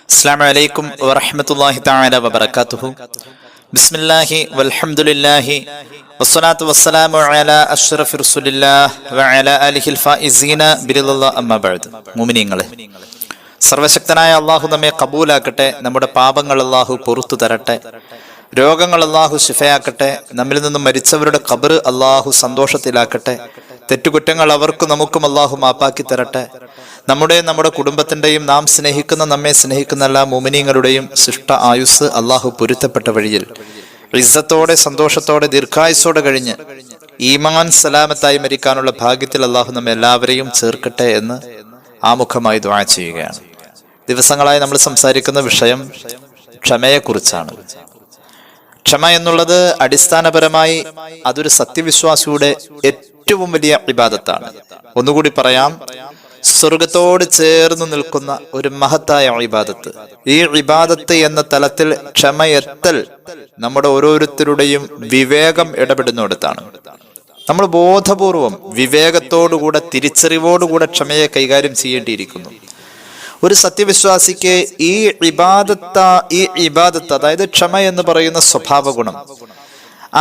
അസ്സലാമു അലൈക്കും വറഹ്മത്തുള്ളാഹി തആല വബറകാതുഹു. ബിസ്മില്ലാഹി വൽഹംദുലില്ലാഹി വസ്സലാത്തു വസ്സലാമു അലാ അഷ്റഫി റസൂലില്ലാഹി വഅലാ ആലിഹിൽ ഫായിസീന ബിറിദല്ലാഹി അമ്മാ ബഅദ്. മുഅ്മിനീങ്ങളെ, സർവശക്തനായ അല്ലാഹു നമ്മെ കബൂലാക്കട്ടെ. നമ്മുടെ പാപങ്ങൾ അല്ലാഹു പുറത്തു തരട്ടെ. രോഗങ്ങൾ അല്ലാഹു ശിഫയാക്കട്ടെ. നമ്മിൽ നിന്നും മരിച്ചവരുടെ ഖബർ അല്ലാഹു സന്തോഷത്തിലാക്കട്ടെ. തെറ്റുകുറ്റങ്ങൾ അവർക്കും നമുക്കും അല്ലാഹു മാപ്പാക്കി തരട്ടെ. നമ്മുടെ കുടുംബത്തിന്റെയും നാം സ്നേഹിക്കുന്ന നമ്മെ സ്നേഹിക്കുന്ന എല്ലാ മുഅ്മിനീങ്ങളുടെയും ശിഷ്ട ആയുസ് അല്ലാഹു പൊരുത്തപ്പെട്ട വഴിയിൽ ഇസ്സത്തോടെ സന്തോഷത്തോടെ ദീർഘായുസ്സോടെ കഴിഞ്ഞ് ഈമാൻ സലാമത്തായി മരിക്കാനുള്ള ഭാഗ്യത്തിൽ അല്ലാഹു നമ്മെ എല്ലാവരെയും ചേർക്കട്ടെ എന്ന് ആമുഖമായി ദുആ ചെയ്യുകയാണ്. ദിവസങ്ങളായി നമ്മൾ സംസാരിക്കുന്ന വിഷയം ക്ഷമയെക്കുറിച്ചാണ്. ക്ഷമ എന്നുള്ളത് അടിസ്ഥാനപരമായി അതൊരു സത്യവിശ്വാസിയുടെ ഏറ്റവും വലിയ ഇബാദത്താണ്. ഒന്നുകൂടി പറയാം, സ്വർഗത്തോട് ചേർന്ന് നിൽക്കുന്ന ഒരു മഹത്തായ ഇബാദത്ത്. ഈ ഇബാദത്ത് എന്ന തലത്തിൽ ക്ഷമയെത്തൽ നമ്മുടെ ഓരോരുത്തരുടെയും വിവേകം ഇടപെടുന്നിടത്താണ്. നമ്മൾ ബോധപൂർവം വിവേകത്തോടുകൂടെ തിരിച്ചറിവോടുകൂടെ ക്ഷമയെ കൈകാര്യം ചെയ്യേണ്ടിയിരിക്കുന്നു. ഒരു സത്യവിശ്വാസിക്ക് ഈ ഇബാദത്ത് അതായത് ക്ഷമ എന്ന് പറയുന്ന സ്വഭാവ ഗുണം,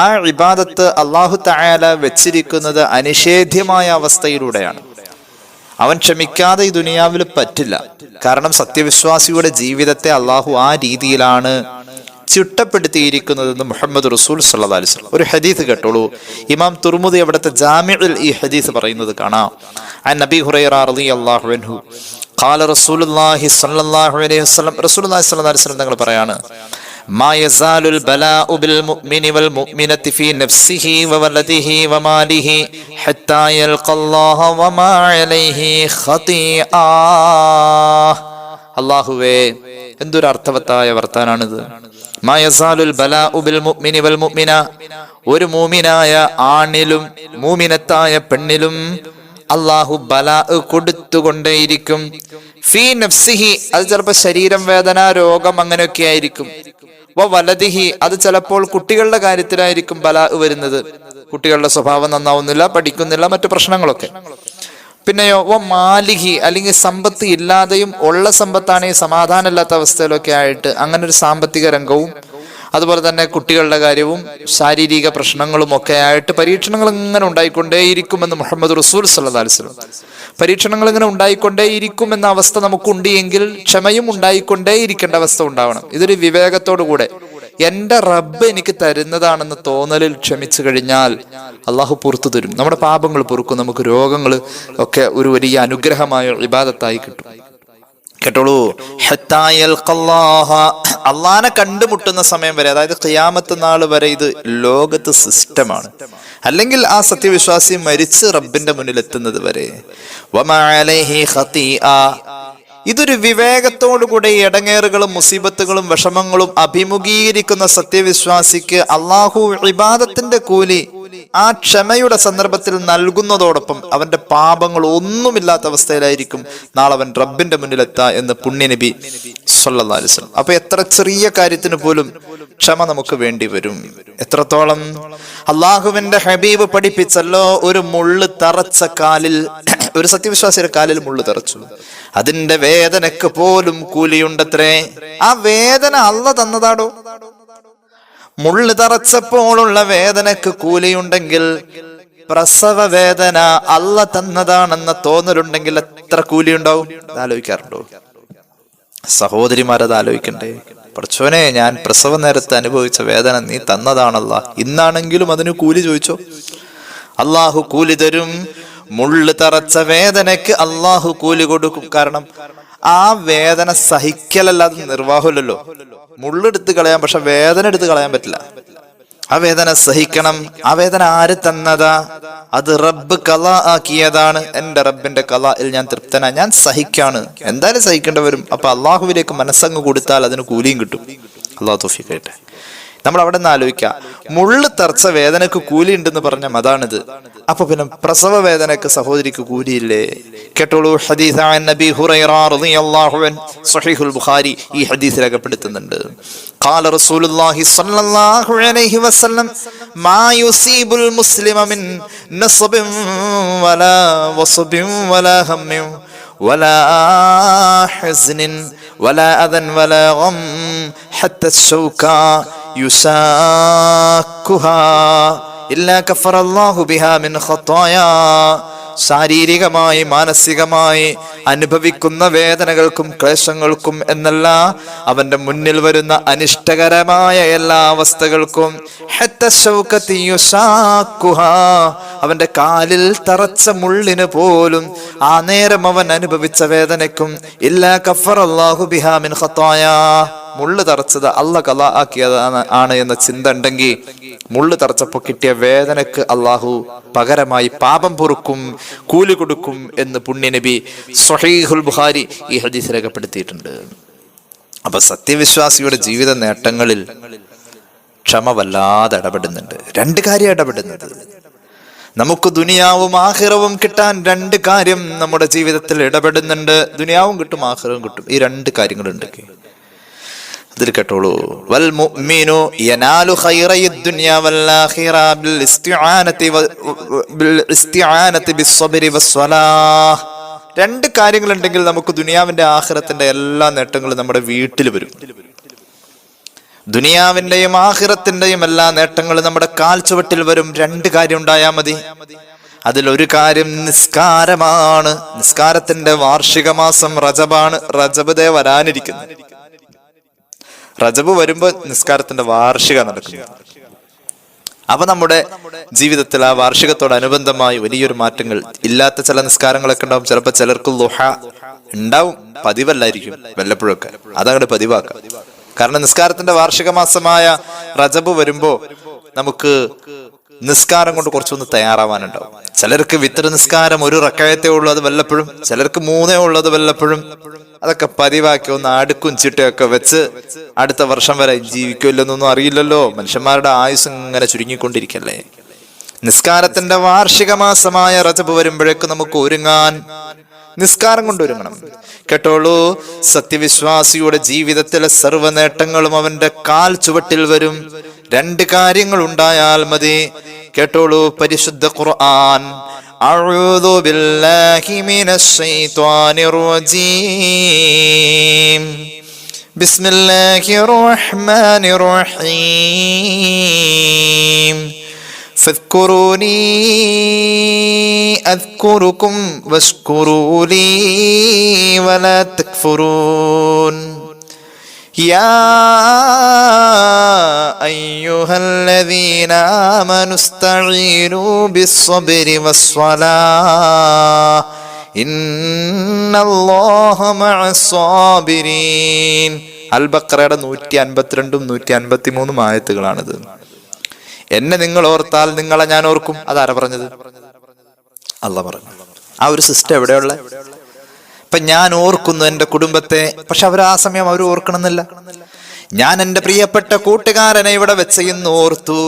ആ ഇബാദത്ത് അല്ലാഹു തആല വെച്ചിരിക്കുന്നത് അനിഷേധ്യമായ അവസ്ഥയിലൂടെയാണ്. അവൻ ക്ഷമിക്കാതെ ഈ ദുനിയാവിൽ പറ്റില്ല. കാരണം സത്യവിശ്വാസിയുടെ ജീവിതത്തെ അല്ലാഹു ആ രീതിയിലാണ് ചിട്ടപ്പെടുത്തിയിരിക്കുന്നതെന്ന് മുഹമ്മദ് റസൂൽ സല്ലല്ലാഹു അലൈഹി വസല്ലം. ഒരു ഹദീസ് കേട്ടോളൂ. ഇമാം തുർമുദി അവിടുത്തെ ജാമിഉൽ ഈ ഹദീസ് പറയുന്നത് കാണാം. അൻ നബി ഹുറൈറ റളിയല്ലാഹു അൻഹു ഖാല റസൂലുള്ളാഹി സ്വല്ലല്ലാഹു അലൈഹി വസല്ലം, റസൂലുള്ളാഹി സ്വല്ലല്ലാഹു അലൈഹി വസല്ലം തങ്ങൾ പറയാണ്, മാ യസാലുൽ ബലാഉ ബിൽ മുഅ്മിനി വൽ മുഅ്മിനതി ഫീ നഫ്സിഹി വവലദിഹി വമാലിഹി ഹത്താ യൽഖല്ലാഹ വമാ അലൈഹി ഖതീആ. അല്ലാഹുവേ, എന്തൊരു അർത്ഥവത്തായ വർത്താനാണിത്. മാ യസാലുൽ ബലാഉ ബിൽ മുഅ്മിനി വൽ മുഅ്മിന, ഒരു മൂമിനായ ആണിലും മൂമിനത്തായ പെണ്ണിലും അല്ലാഹു ബലാ കൊടുത്തുകൊണ്ടേയിരിക്കും. ഫീ നഫ്സിഹി, അത് ചിലപ്പോൾ ശരീരം വേദന, രോഗം, അങ്ങനെയൊക്കെ ആയിരിക്കും. വലദിഹി, അത് ചിലപ്പോൾ കുട്ടികളുടെ കാര്യത്തിലായിരിക്കും ബലാ വരുന്നത്. കുട്ടികളുടെ സ്വഭാവം നന്നാവുന്നില്ല, പഠിക്കുന്നില്ല, മറ്റു പ്രശ്നങ്ങളൊക്കെ. പിന്നെയോ മാലിഹി, അല്ലെങ്കിൽ സമ്പത്ത് ഇല്ലാതെയും ഉള്ള സമ്പത്താണെങ്കിൽ സമാധാനമില്ലാത്ത അവസ്ഥയിലൊക്കെ ആയിട്ട് അങ്ങനെ ഒരു സാമ്പത്തിക രംഗവും, അതുപോലെ തന്നെ കുട്ടികളുടെ കാര്യവും ശാരീരിക പ്രശ്നങ്ങളും ഒക്കെ ആയിട്ട് പരീക്ഷണങ്ങൾ ഇങ്ങനെ ഉണ്ടായിക്കൊണ്ടേയിരിക്കുമെന്ന് മുഹമ്മദ് റസൂൽ സല്ലല്ലാഹു അലൈഹി വസല്ലം. പരീക്ഷണങ്ങൾ ഇങ്ങനെ ഉണ്ടായിക്കൊണ്ടേയിരിക്കുമെന്ന അവസ്ഥ നമുക്കുണ്ട് എങ്കിൽ ക്ഷമയും ഉണ്ടായിക്കൊണ്ടേയിരിക്കേണ്ട അവസ്ഥ ഉണ്ടാവണം. ഇതൊരു വിവേകത്തോടുകൂടെ എന്റെ റബ്ബ് എനിക്ക് തരുന്നതാണെന്ന് തോന്നലിൽ ക്ഷമിച്ചു കഴിഞ്ഞാൽ അള്ളാഹു പുറത്തു തരും. നമ്മുടെ പാപങ്ങൾ പൊറുക്കും. നമുക്ക് രോഗങ്ങൾ ഒക്കെ ഒരു വലിയ അനുഗ്രഹമായ ഇബാദത്തായി കിട്ടും. കേട്ടോളൂ, അള്ളാനെ കണ്ടുമുട്ടുന്ന സമയം വരെ, അതായത് ഖിയാമത്ത് നാൾ വരെ ഇത് ലോകത്ത് സിസ്റ്റമാണ്. അല്ലെങ്കിൽ ആ സത്യവിശ്വാസി മരിച്ച് റബ്ബിന്റെ മുന്നിൽ എത്തുന്നത് വരെ. വമാ അലൈഹി ഖതീആ, ഇതൊരു വിവേകത്തോടുകൂടെ ഇടങ്ങേറുകളും മുസീബത്തുകളും വിഷമങ്ങളും അഭിമുഖീകരിക്കുന്ന സത്യവിശ്വാസിക്ക് അള്ളാഹു ഇബാദത്തിന്റെ കൂലി ആ ക്ഷമയുടെ സന്ദർഭത്തിൽ നൽകുന്നതോടൊപ്പം അവന്റെ പാപങ്ങൾ ഒന്നുമില്ലാത്ത അവസ്ഥയിലായിരിക്കും നാളെ അവൻ റബ്ബിന്റെ മുന്നിലെത്താ എന്ന് പുണ്യനബി സല്ലല്ലാഹു അലൈഹി വസല്ലം. അപ്പൊ എത്ര ചെറിയ കാര്യത്തിന് പോലും ക്ഷമ നമുക്ക് വേണ്ടി വരും. എത്രത്തോളം അള്ളാഹുവിന്റെ ഹബീബ് പഠിപ്പിച്ചല്ലോ, ഒരു മുള്ള് തറച്ച കാലിൽ, ഒരു സത്യവിശ്വാസിയുടെ കാലിൽ മുള്ളു തറച്ചു, അതിന്റെ വേദനക്ക് പോലും കൂലിയുണ്ടത്രേ. ആ വേദന അള്ള തന്നതാടോ. മുള്ളു തറച്ചപ്പോഴുള്ള വേദനക്ക് കൂലിയുണ്ടെങ്കിൽ പ്രസവ വേദന അള്ള തന്നതാണെന്ന തോന്നലുണ്ടെങ്കിൽ എത്ര കൂലിയുണ്ടാവും? ആലോചിക്കാറുണ്ടോ സഹോദരിമാരത് ആലോചിക്കണ്ടേ? പടച്ചോനെ, ഞാൻ പ്രസവ നേരത്ത് അനുഭവിച്ച വേദന നീ തന്നതാണല്ലോ, ഇന്നാണെങ്കിലും അതിന് കൂലി ചോദിച്ചോ. അള്ളാഹു കൂലി തരും. മുള്ളു തറച്ച വേദനക്ക് അള്ളാഹു കൂലി കൊടുക്കും. കാരണം ആ വേദന സഹിക്കലല്ലാതെ നിർവാഹമില്ലല്ലോ. മുള്ളെടുത്ത് കളയാം, പക്ഷെ വേദന എടുത്ത് കളയാൻ പറ്റില്ല. ആ വേദന സഹിക്കണം. ആ വേദന ആര് തന്നതാ? അത് റബ്ബ് ഖളാ ആക്കിയതാണ്. എന്റെ റബ്ബിന്റെ ഖളായിൽ ഞാൻ തൃപ്തനാ, ഞാൻ സഹിക്കാണ്. എന്തായാലും സഹിക്കേണ്ടി വരും. അപ്പൊ അള്ളാഹുവിലേക്ക് മനസ്സങ്ങ് കൊടുത്താൽ അതിന് കൂലിയും കിട്ടും. അള്ളാഹു തൗഫീഖ് ചെയ്യട്ടെ. നമ്മൾ അവിടെ നിന്ന് ആലോചിക്കുക, മുള്ളു തറച്ച വേദനക്ക് കൂലി ഉണ്ടെന്ന് പറഞ്ഞ അതാണിത്. അപ്പൊ പിന്നെ പ്രസവ വേദനക്ക് സഹോദരിക്ക് കൂലിയില്ലേ? കേട്ടോളൂ, ഹദീസ് അൻ നബി ഹുറൈറ റളിയല്ലാഹു അൻഹു സ്വഹീഹുൽ ബുഖാരി ഈ ഹദീസ് രേഖപ്പെടുത്തുന്നുണ്ട്. ഖാല റസൂലുള്ളാഹി സ്വല്ലല്ലാഹു അലൈഹി വസല്ലം, മാ യുസീബുൽ മുസ്ലിമ മിൻ നസ്ബിൻ വലാ വസ്ബിൻ വലാ ഹമ്മിൻ വലാ ഹസ്നിൻ വലാ അദൻ വലാ ഗം ഹത്ത ശൗക യുസാക്കുഹാ ഇല്ലാ കഫറല്ലാഹു ബിഹാ മിൻ ഖത്തായാ. ശാരീരികമായി മാനസികമായി അനുഭവിക്കുന്ന വേദനകൾക്കും ക്ലേശങ്ങൾക്കും എന്നല്ല, അവന്റെ മുന്നിൽ വരുന്ന അനിഷ്ടകരമായ എല്ലാ അവസ്ഥകൾക്കും അവന്റെ കാലിൽ തറച്ച മുള്ളിന് പോലും ആ നേരം അവൻ അനുഭവിച്ച വേദനയ്ക്കും ഇല്ലാ കഫറല്ലാഹു ബിഹാ മിൻ ഖത്തായാ. മുള്ളു തറച്ചത് അള്ളാഹ് ഖളാ ആക്കിയതാണ് എന്ന ചിന്ത ഉണ്ടെങ്കിൽ മുള്ളു തറച്ചപ്പോ കിട്ടിയ വേദനക്ക് അള്ളാഹു പകരമായി പാപം പൊറുക്കും, കൂലി കൊടുക്കും എന്ന് പുണ്യനബി സ്വഹീഹുൽ ബുഖാരി ഈ ഹദീസ് രേഖപ്പെടുത്തിയിട്ടുണ്ട്. അപ്പൊ സത്യവിശ്വാസിയുടെ ജീവിത നേട്ടങ്ങളിൽ ക്ഷമ വല്ലാതെ ഇടപെടുന്നുണ്ട്. രണ്ട് കാര്യം ഇടപെടുന്നത്. നമുക്ക് ദുനിയാവും ആഖിറവും കിട്ടാൻ രണ്ട് കാര്യം നമ്മുടെ ജീവിതത്തിൽ ഇടപെടുന്നുണ്ട്. ദുനിയാവും കിട്ടും, ആഖിറവും കിട്ടും. ഈ രണ്ട് കാര്യങ്ങളുണ്ട്. ഇതിൽ കേട്ടോളൂ. വൽ മുഅ്മിനു യനാലു ഖൈറയദ് ദുനിയ വൽ ആഖിറ ബിൽ ഇസ്തിആനതി ബിസ്സബ്രി വസ്സലാഹ്. രണ്ട് കാര്യങ്ങളുണ്ടെങ്കിൽ നമുക്ക് ദുനിയാവിന്റെ ആഖിറത്തിന്റെ എല്ലാ നേട്ടങ്ങളും നമ്മുടെ വീട്ടിൽ വരും. ദുനിയാവിന്റെയും ആഖിറത്തിന്റെയും എല്ലാ നേട്ടങ്ങളും നമ്മുടെ കാൽച്ചുവട്ടിൽ വരും. രണ്ട് കാര്യം ഉണ്ടായാൽ മതി. അതിലൊരു കാര്യം നിസ്കാരമാണ്. നിസ്കാരത്തിന്റെ വാർഷിക മാസം റജബാണ്. റജബ് ദേ വരാനിരിക്കുന്നു. റജബ് വരുമ്പോ നിസ്കാരത്തിന്റെ വാർഷിക നടക്കുന്നു. അപ്പൊ നമ്മുടെ ജീവിതത്തിൽ ആ വാർഷികത്തോടനുബന്ധമായി വലിയൊരു മാറ്റങ്ങൾ. ഇല്ലാത്ത ചില നിസ്കാരങ്ങളൊക്കെ ഉണ്ടാവും. ചിലപ്പോ ചിലർക്ക് ളുഹ ഉണ്ടാവും, പതിവല്ലായിരിക്കും, വല്ലപ്പോഴൊക്കെ. അതങ്ങോട്ട് പതിവാക്കാം. കാരണം നിസ്കാരത്തിന്റെ വാർഷിക മാസമായ റജബ് വരുമ്പോ നമുക്ക് നിസ്കാരം കൊണ്ട് കുറച്ചൊന്ന് തയ്യാറാവാനുണ്ടാവും. ചിലർക്ക് വിത്തർ നിസ്കാരം ഒരു റക്കയത്തേ ഉള്ളൂ, അത് വല്ലപ്പോഴും. ചിലർക്ക് 3 ഉള്ളത് വല്ലപ്പോഴും. അതൊക്കെ പതിവാക്കി ഒന്ന് അടുക്കും ചിട്ടയൊക്കെ വെച്ച് അടുത്ത വർഷം വരെ ജീവിക്കില്ലെന്നൊന്നും അറിയില്ലല്ലോ. മനുഷ്യന്മാരുടെ ആയുസ് ഇങ്ങനെ ചുരുങ്ങിക്കൊണ്ടിരിക്കല്ലേ. നിസ്കാരത്തിന്റെ വാർഷിക മാസമായ റജബ് വരുമ്പോഴേക്ക് നമുക്ക് ഒരുങ്ങാൻ നിസ്കാരം കൊണ്ട് ഒരുങ്ങണം. കേട്ടോളൂ, സത്യവിശ്വാസിയുടെ ജീവിതത്തിലെ സർവ്വ നേട്ടങ്ങളും അവന്റെ കാൽ ചുവട്ടിൽ വരും. രണ്ട് കാര്യങ്ങൾ ഉണ്ടായാൽ മതി. കേട്ടോളൂ, പരിശുദ്ധ ഖുർആൻ അഊദു ബില്ലാഹി മിനശ് ശൈത്വാനിർ റജീം ബിസ്മില്ലാഹിർ റഹ്മാനിർ റഹീം ഫദ്കുറൂനി അദ്കുറുകും വഷ്കുറൂലി വലാ തക്ഫുറൂൻ യാ അയ്യുഹല്ലദീന ആമനു ഇസ്തഈനൂ ബിസ്സബ്രി വസ്സലാഹ് ഇന്നല്ലാഹ മഅസ്സാബിരീൻ. അൽ ബഖറയുടെ 152 153 ആയത്തുകളാണിത്. എന്നെ നിങ്ങൾ ഓർത്താൽ നിങ്ങളെ ഞാൻ ഓർക്കും. അതാരാ പറഞ്ഞത്? അല്ലാഹ് പറഞ്ഞു. ആ ഒരു സിസ്റ്റം എവിടെയുള്ള? ഇപ്പൊ ഞാൻ ഓർക്കുന്നു എന്റെ കുടുംബത്തെ, പക്ഷെ അവർ ആ സമയം അവർ ഓർക്കണമെന്നില്ല. ഞാൻ എന്റെ പ്രിയപ്പെട്ട കൂട്ടുകാരനെ ഇവിടെ വെച്ച് ഇന്ന് ഓർത്തു,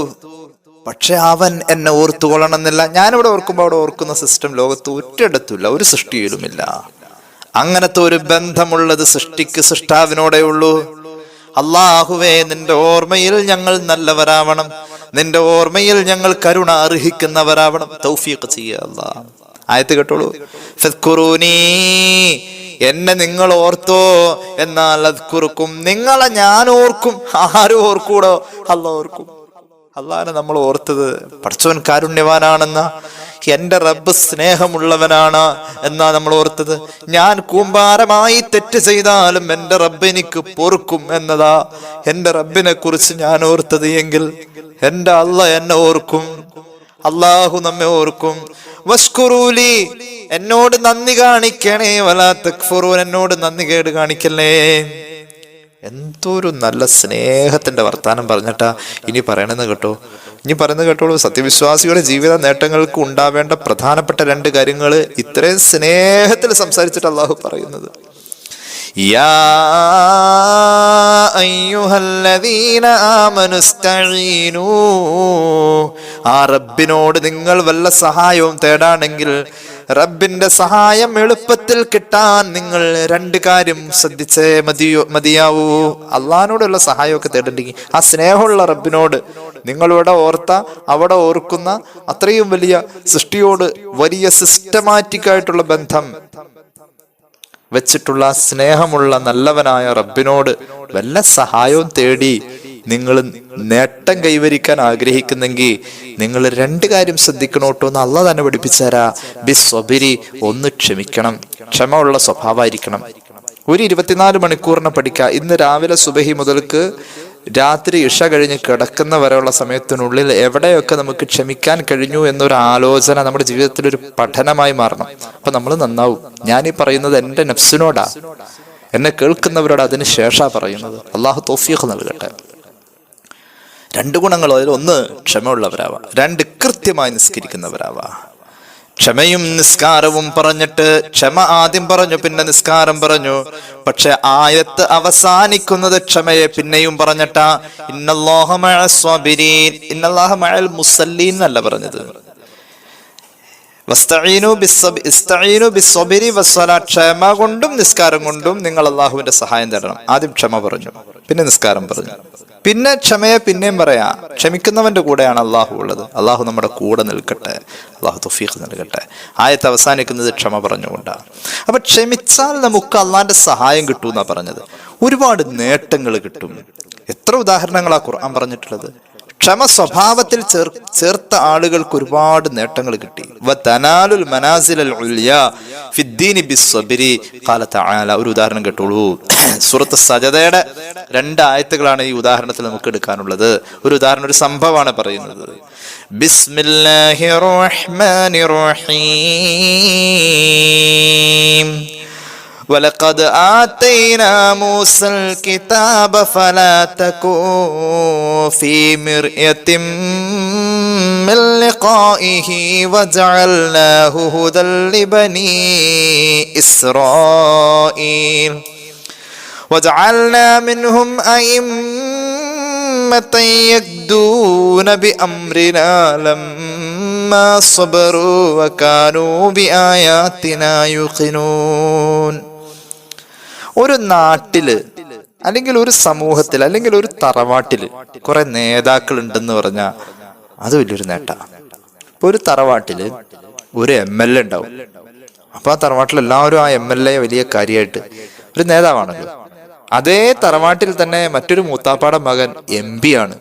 പക്ഷെ അവൻ എന്നെ ഓർത്തുകൊള്ളണമെന്നില്ല. ഞാനിവിടെ ഓർക്കുമ്പോൾ അവിടെ ഓർക്കുന്ന സിസ്റ്റം ലോകത്ത് ഒരിടത്തുമില്ല, ഒരു സൃഷ്ടിയിലുമില്ല. അങ്ങനത്തെ ഒരു ബന്ധമുള്ളത് സൃഷ്ടിക്ക് സൃഷ്ടാവിനോടെ ഉള്ളൂ. അല്ലാഹുവേ, നിന്റെ ഓർമ്മയിൽ ഞങ്ങൾ നല്ലവരാവണം, നിന്റെ ഓർമ്മയിൽ ഞങ്ങൾ കരുണ അർഹിക്കുന്നവരാവണം. തൗഫീഖ് ചെയ്യുക അല്ലാഹ്. ആയത്ത് കേട്ടോളൂ. ഫദ്കുറൂനി, എന്നെ നിങ്ങൾ ഓർത്തോ, എന്നാൽ അദ്കുറുക്കും, നിങ്ങളെ ഞാൻ ഓർക്കും. ആരും ഓർക്കൂടോ? അല്ലാഹ് ഓർക്കും. അല്ലാഹനെ നമ്മൾ ഓർത്തത് പടച്ചവൻ കാരുണ്യവാനാണെന്ന, എന്റെ റബ്ബ് സ്നേഹമുള്ളവനാണ് എന്നാ നമ്മൾ ഓർത്തത്. ഞാൻ കൂമ്പാരമായി തെറ്റ് ചെയ്താലും എന്റെ റബ്ബ് എനിക്ക് പൊറുക്കും എന്നതാ എന്റെ റബ്ബിനെ കുറിച്ച് ഞാൻ ഓർത്തത്. എങ്കിൽ എന്റെ അല്ലാഹ് എന്നെ ഓർക്കും. അല്ലാഹു നമ്മെ ഓർക്കും. വഷ്കുറൂലി, എന്നോട് നന്ദി കാണിക്കണേ. വലാ തക്ഫുറൂൻ, എന്നോട് നന്ദി കേട് കാണിക്കല്ലേ. എന്തൊരു നല്ല സ്നേഹത്തിന്റെ വർത്താനം പറഞ്ഞിട്ടാ ഇനി പറയണെന്ന് കേട്ടോ. ഇനി പറയുന്നത് കേട്ടോളൂ. സത്യവിശ്വാസിയുടെ ജീവിത നേട്ടങ്ങൾക്ക് ഉണ്ടാവേണ്ട പ്രധാനപ്പെട്ട രണ്ട് കാര്യങ്ങൾ ഇത്രയും സ്നേഹത്തിൽ സംസാരിച്ചിട്ട് അള്ളാഹു പറയുന്നത്. യാ അയ്യുഹല്ലദീന ആമനു ഇസ്തഈനൂ, ആ റബ്ബിനോട് നിങ്ങൾ വല്ല സഹായവും തേടാണെങ്കിൽ, റബ്ബിന്റെ സഹായം എളുപ്പത്തിൽ കിട്ടാൻ നിങ്ങൾ രണ്ട് കാര്യം ശ്രദ്ധിച്ചേ മതിയാവൂ. അള്ളാഹിനോടുള്ള സഹായമൊക്കെ തേടണ്ടെങ്കിൽ ആ സ്നേഹമുള്ള റബ്ബിനോട് നിങ്ങളിവിടെ ഓർത്ത അവിടെ ഓർക്കുന്ന അത്രയും വലിയ സൃഷ്ടിയോട് വലിയ സിസ്റ്റമാറ്റിക് ആയിട്ടുള്ള ബന്ധം വെച്ചിട്ടുള്ള സ്നേഹമുള്ള നല്ലവനായ റബ്ബിനോട് വല്ല സഹായവും തേടി നിങ്ങൾ നേട്ടം കൈവരിക്കാൻ ആഗ്രഹിക്കുന്നെങ്കിൽ നിങ്ങൾ 2 കാര്യം ശ്രദ്ധിക്കണോട്ടോ എന്ന് അള്ളാഹ് തന്നെ പഠിപ്പിച്ചുതരാ. ബിസ്വബിരി, ഒന്ന് ക്ഷമിക്കണം, ക്ഷമ ഉള്ള സ്വഭാവമായിരിക്കണം. ഒരു 24 മണിക്കൂറിനെ പഠിക്കുക. ഇന്ന് രാവിലെ സുബഹി മുതൽക്ക് രാത്രി ഇഷ കഴിഞ്ഞ് കിടക്കുന്ന വരെയുള്ള സമയത്തിനുള്ളിൽ എവിടെയൊക്കെ നമുക്ക് ക്ഷമിക്കാൻ കഴിഞ്ഞു എന്നൊരു ആലോചന നമ്മുടെ ജീവിതത്തിൽ ഒരു പഠനമായി മാറണം. അപ്പൊ നമ്മൾ നന്നാവും. ഞാനീ പറയുന്നത് എൻ്റെ നഫ്സിനോടാ, എന്നെ കേൾക്കുന്നവരോട് അതിന് ശേഷാ പറയുന്നത്. അള്ളാഹു തൗഫീഖ് നൽകട്ടെ. 2 ഗുണങ്ങൾ, അതിൽ 1 ക്ഷമയുള്ളവരാവാ, 2 കൃത്യമായി നിസ്കരിക്കുന്നവരാവാ. ക്ഷമയും നിസ്കാരവും പറഞ്ഞിട്ട് ക്ഷമ ആദ്യം പറഞ്ഞു, പിന്നെ നിസ്കാരം പറഞ്ഞു. പക്ഷെ ആയത്ത് അവസാനിക്കുന്നത് ക്ഷമയെ പിന്നെയും പറഞ്ഞിട്ടാ. ഇന്നല്ലാഹ മഅസ് സ്വാബിരീൻ, ഇന്നല്ലാഹ മഅൽ മുസല്ലീൻ എന്നല്ല പറഞ്ഞത്. ഇസ്തഈനു ബിസ്സബ്രി വസ്സലാത്ത്, ക്ഷമ കൊണ്ടും നിസ്കാരം കൊണ്ടും നിങ്ങൾ അള്ളാഹുവിന്റെ സഹായം തേടണം. ആദ്യം ക്ഷമ പറഞ്ഞു, പിന്നെ നിസ്കാരം പറഞ്ഞു, പിന്നെ ക്ഷമയെ പിന്നെയും പറയാ. ക്ഷമിക്കുന്നവന്റെ കൂടെയാണ് അള്ളാഹു ഉള്ളത്. അള്ളാഹു നമ്മുടെ കൂടെ നിൽക്കട്ടെ, അള്ളാഹു തൗഫീഖ് നൽകട്ടെ. ആയത്ത് അവസാനിക്കുന്നത് ക്ഷമ പറഞ്ഞുകൊണ്ടാണ്. അപ്പൊ ക്ഷമിച്ചാൽ നമുക്ക് അള്ളാഹിന്റെ സഹായം കിട്ടും എന്നാ പറഞ്ഞത്. ഒരുപാട് നേട്ടങ്ങൾ കിട്ടും. എത്ര ഉദാഹരണങ്ങളാ ഖുർആൻ പറഞ്ഞിട്ടുള്ളത്. ക്ഷമ സ്വഭാവത്തിൽ ചേർത്ത ആളുകൾക്ക് ഒരുപാട് നേട്ടങ്ങൾ കിട്ടി. വതനാലുൽ മനാസിലൽ ഉൽയാ ഫിദ്ദീനി ബിസ്സബ്രി ഖാല തആല. ഒരു ഉദാഹരണം കേട്ടോളൂ. സൂറത്ത് സജദയുടെ 2 ആയത്തുകളാണ് ഈ ഉദാഹരണത്തിൽ നമുക്ക് എടുക്കാനുള്ളത്. ഒരു ഉദാഹരണം, ഒരു സംഭവമാണ് പറയുന്നത്. ബിസ്മില്ലാഹിർ റഹ്മാനിർ റഹീം. ولقد آتينا موسى الكتاب فلا تكن في مرية من لقائه وجعلناه هدى لبني إسرائيل وجعلنا منهم أئمة يهدون بأمرنا لما صبروا وكانوا بآياتنا يوقنون. ഒരു നാട്ടില് അല്ലെങ്കിൽ ഒരു സമൂഹത്തിൽ അല്ലെങ്കിൽ ഒരു തറവാട്ടില് കുറെ നേതാക്കൾ ഉണ്ടെന്ന് പറഞ്ഞാൽ അത് വലിയൊരു നേട്ടമാണ്. ഇപ്പൊ ഒരു തറവാട്ടില് ഒരു MLA ഉണ്ടാവും. അപ്പൊ ആ തറവാട്ടിൽ എല്ലാവരും ആ MLA വലിയ കാര്യമായിട്ട് ഒരു നേതാവാണല്ലോ. അതേ തറവാട്ടിൽ തന്നെ മറ്റൊരു മൂത്താപ്പാടെ മകൻ MP ആണ്.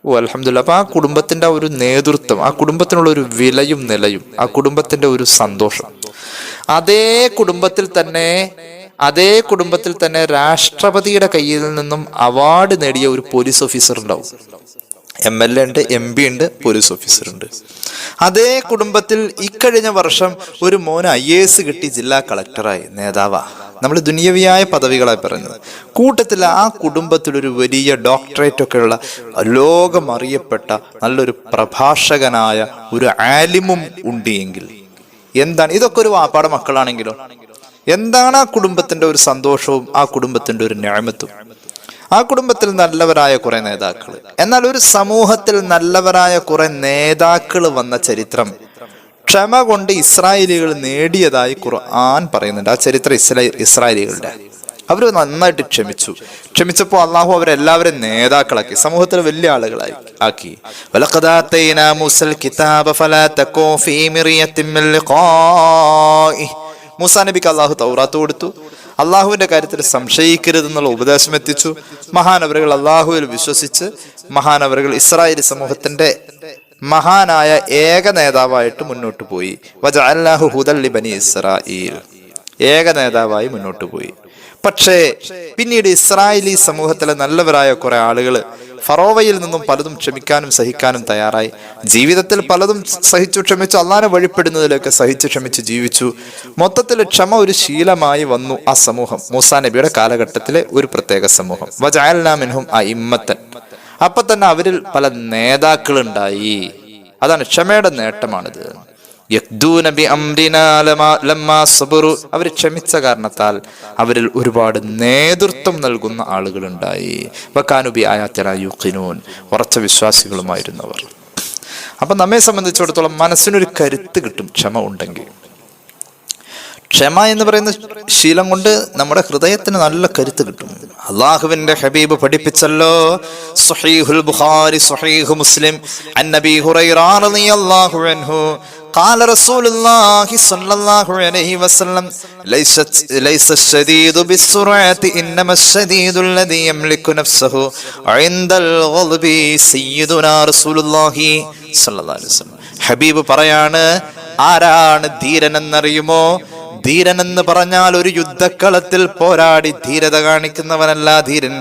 ഓ അൽഹംദുലില്ലാ. അപ്പൊ ആ കുടുംബത്തിന്റെ ഒരു നേതൃത്വം, ആ കുടുംബത്തിനുള്ള ഒരു വിലയും നിലയും, ആ കുടുംബത്തിന്റെ ഒരു സന്തോഷം. അതേ കുടുംബത്തിൽ തന്നെ രാഷ്ട്രപതിയുടെ കയ്യിൽ നിന്നും അവാർഡ് നേടിയ ഒരു പോലീസ് ഓഫീസർ ഉണ്ടാവും. MLA ഉണ്ട്, MP ഉണ്ട്, പോലീസ് ഓഫീസർ ഉണ്ട്. അതേ കുടുംബത്തിൽ ഇക്കഴിഞ്ഞ വർഷം ഒരു മോന് IAS കിട്ടി, ജില്ലാ കളക്ടറായി, നേതാവാ. നമ്മൾ ദുനിയവിയായ പദവികളായി പറയുന്നത്. കൂട്ടത്തിൽ ആ കുടുംബത്തിൽ ഒരു വലിയ ഡോക്ടറേറ്റ് ഒക്കെ ഉള്ള ലോകം അറിയപ്പെട്ട നല്ലൊരു പ്രഭാഷകനായ ഒരു ആലിമും ഉണ്ട് എങ്കിൽ എന്താണ്? ഇതൊക്കെ ഒരു വാപ്പാടെ മക്കളാണെങ്കിലോ എന്താണ് ആ കുടുംബത്തിന്റെ ഒരു സന്തോഷവും, ആ കുടുംബത്തിന്റെ ഒരു നിഅമത്തും? ആ കുടുംബത്തിൽ നല്ലവരായ കുറെ നേതാക്കൾ. എന്നാൽ ഒരു സമൂഹത്തിൽ നല്ലവരായ കുറെ നേതാക്കൾ വന്ന ചരിത്രം ക്ഷമ കൊണ്ട് ഇസ്രായേലികൾ നേടിയതായി ഖുർആൻ പറയുന്നുണ്ട്. ആ ചരിത്രം ഇസ്രായേലികളുടെ. അവർ നന്നായിട്ട് ക്ഷമിച്ചപ്പോൾ അള്ളാഹു അവരെല്ലാവരും നേതാക്കളാക്കി, സമൂഹത്തിൽ വലിയ ആളുകളായി ആക്കി. മൂസാ നബിക്ക് അള്ളാഹു തൗറാത്ത് കൊടുത്തു. അള്ളാഹുവിന്റെ കാര്യത്തിൽ സംശയിക്കരുതെന്നുള്ള ഉപദേശം എത്തിച്ചു. മഹാനവറുകൾ അള്ളാഹുവിൽ വിശ്വസിച്ച് മഹാനവറുകൾ ഇസ്രായേലി സമൂഹത്തിന്റെ മഹാനായ ഏക നേതാവായിട്ട് മുന്നോട്ട് പോയി. വജഅൽനാഹു ഹുദൽ ലിബനി ഇസ്രായീൽ, ഏക നേതാവായി മുന്നോട്ട് പോയി. പക്ഷേ പിന്നീട് ഇസ്രായേലി സമൂഹത്തിലെ നല്ലവരായ കുറെ ആളുകൾ ഫറോവയിൽ നിന്നും പലതും ക്ഷമിക്കാനും സഹിക്കാനും തയ്യാറായി. ജീവിതത്തിൽ പലതും സഹിച്ചു ക്ഷമിച്ചു, അള്ളാനെ വഴിപ്പെടുന്നതിലൊക്കെ സഹിച്ചു ക്ഷമിച്ച് ജീവിച്ചു. മൊത്തത്തിൽ ക്ഷമ ഒരു ശീലമായി വന്നു ആ സമൂഹം. മൂസാ നബിയുടെ കാലഘട്ടത്തിലെ ഒരു പ്രത്യേക സമൂഹം. വജഅൽനാ മിൻഹും അഇമ്മത്തൻ, അപ്പൊ തന്നെ അവരിൽ പല നേതാക്കളുണ്ടായി. അതാണ് ക്ഷമയുടെ നേട്ടമാണിത്. അവർ ക്ഷമിച്ച കാരണത്താൽ അവരിൽ ഒരുപാട് നേതൃത്വം നൽകുന്ന ആളുകളുണ്ടായി. വകാനുബി ആയാത്തിനാ യുഖിനൂൻ, ഉറച്ച വിശ്വാസികളുമായിരുന്നവർ. അപ്പൊ നമ്മെ സംബന്ധിച്ചിടത്തോളം മനസ്സിനൊരു കരുത്ത് കിട്ടും ക്ഷമ ഉണ്ടെങ്കിൽ. ക്ഷമ എന്ന് പറയുന്ന ശീലം കൊണ്ട് നമ്മുടെ ഹൃദയത്തിന് നല്ല കരുത്ത് കിട്ടും. അള്ളാഹുവിന്റെ ഹബീബ് പഠിപ്പിച്ചല്ലോ, സ്വഹീഹുൽ ബുഖാരി സ്വഹീഹു മുസ്ലിം അൻ നബി ഹുറൈറ റളിയല്ലാഹു അൻഹു قال رسول الله صلى الله عليه وسلم ليس الشديد بالسرعة إنما الشديد الذي يملك نفسه عند الغضب سيدنا رسول الله صلى الله عليه وسلم. ഹബീബ് പറയാണ്, ആരാണ് ധീരനെന്നറിയുമോ? ധീരനെന്ന് പറഞ്ഞാൽ ഒരു യുദ്ധക്കളത്തിൽ പോരാടി ധീരത കാണിക്കുന്നവനല്ല ധീരൻ.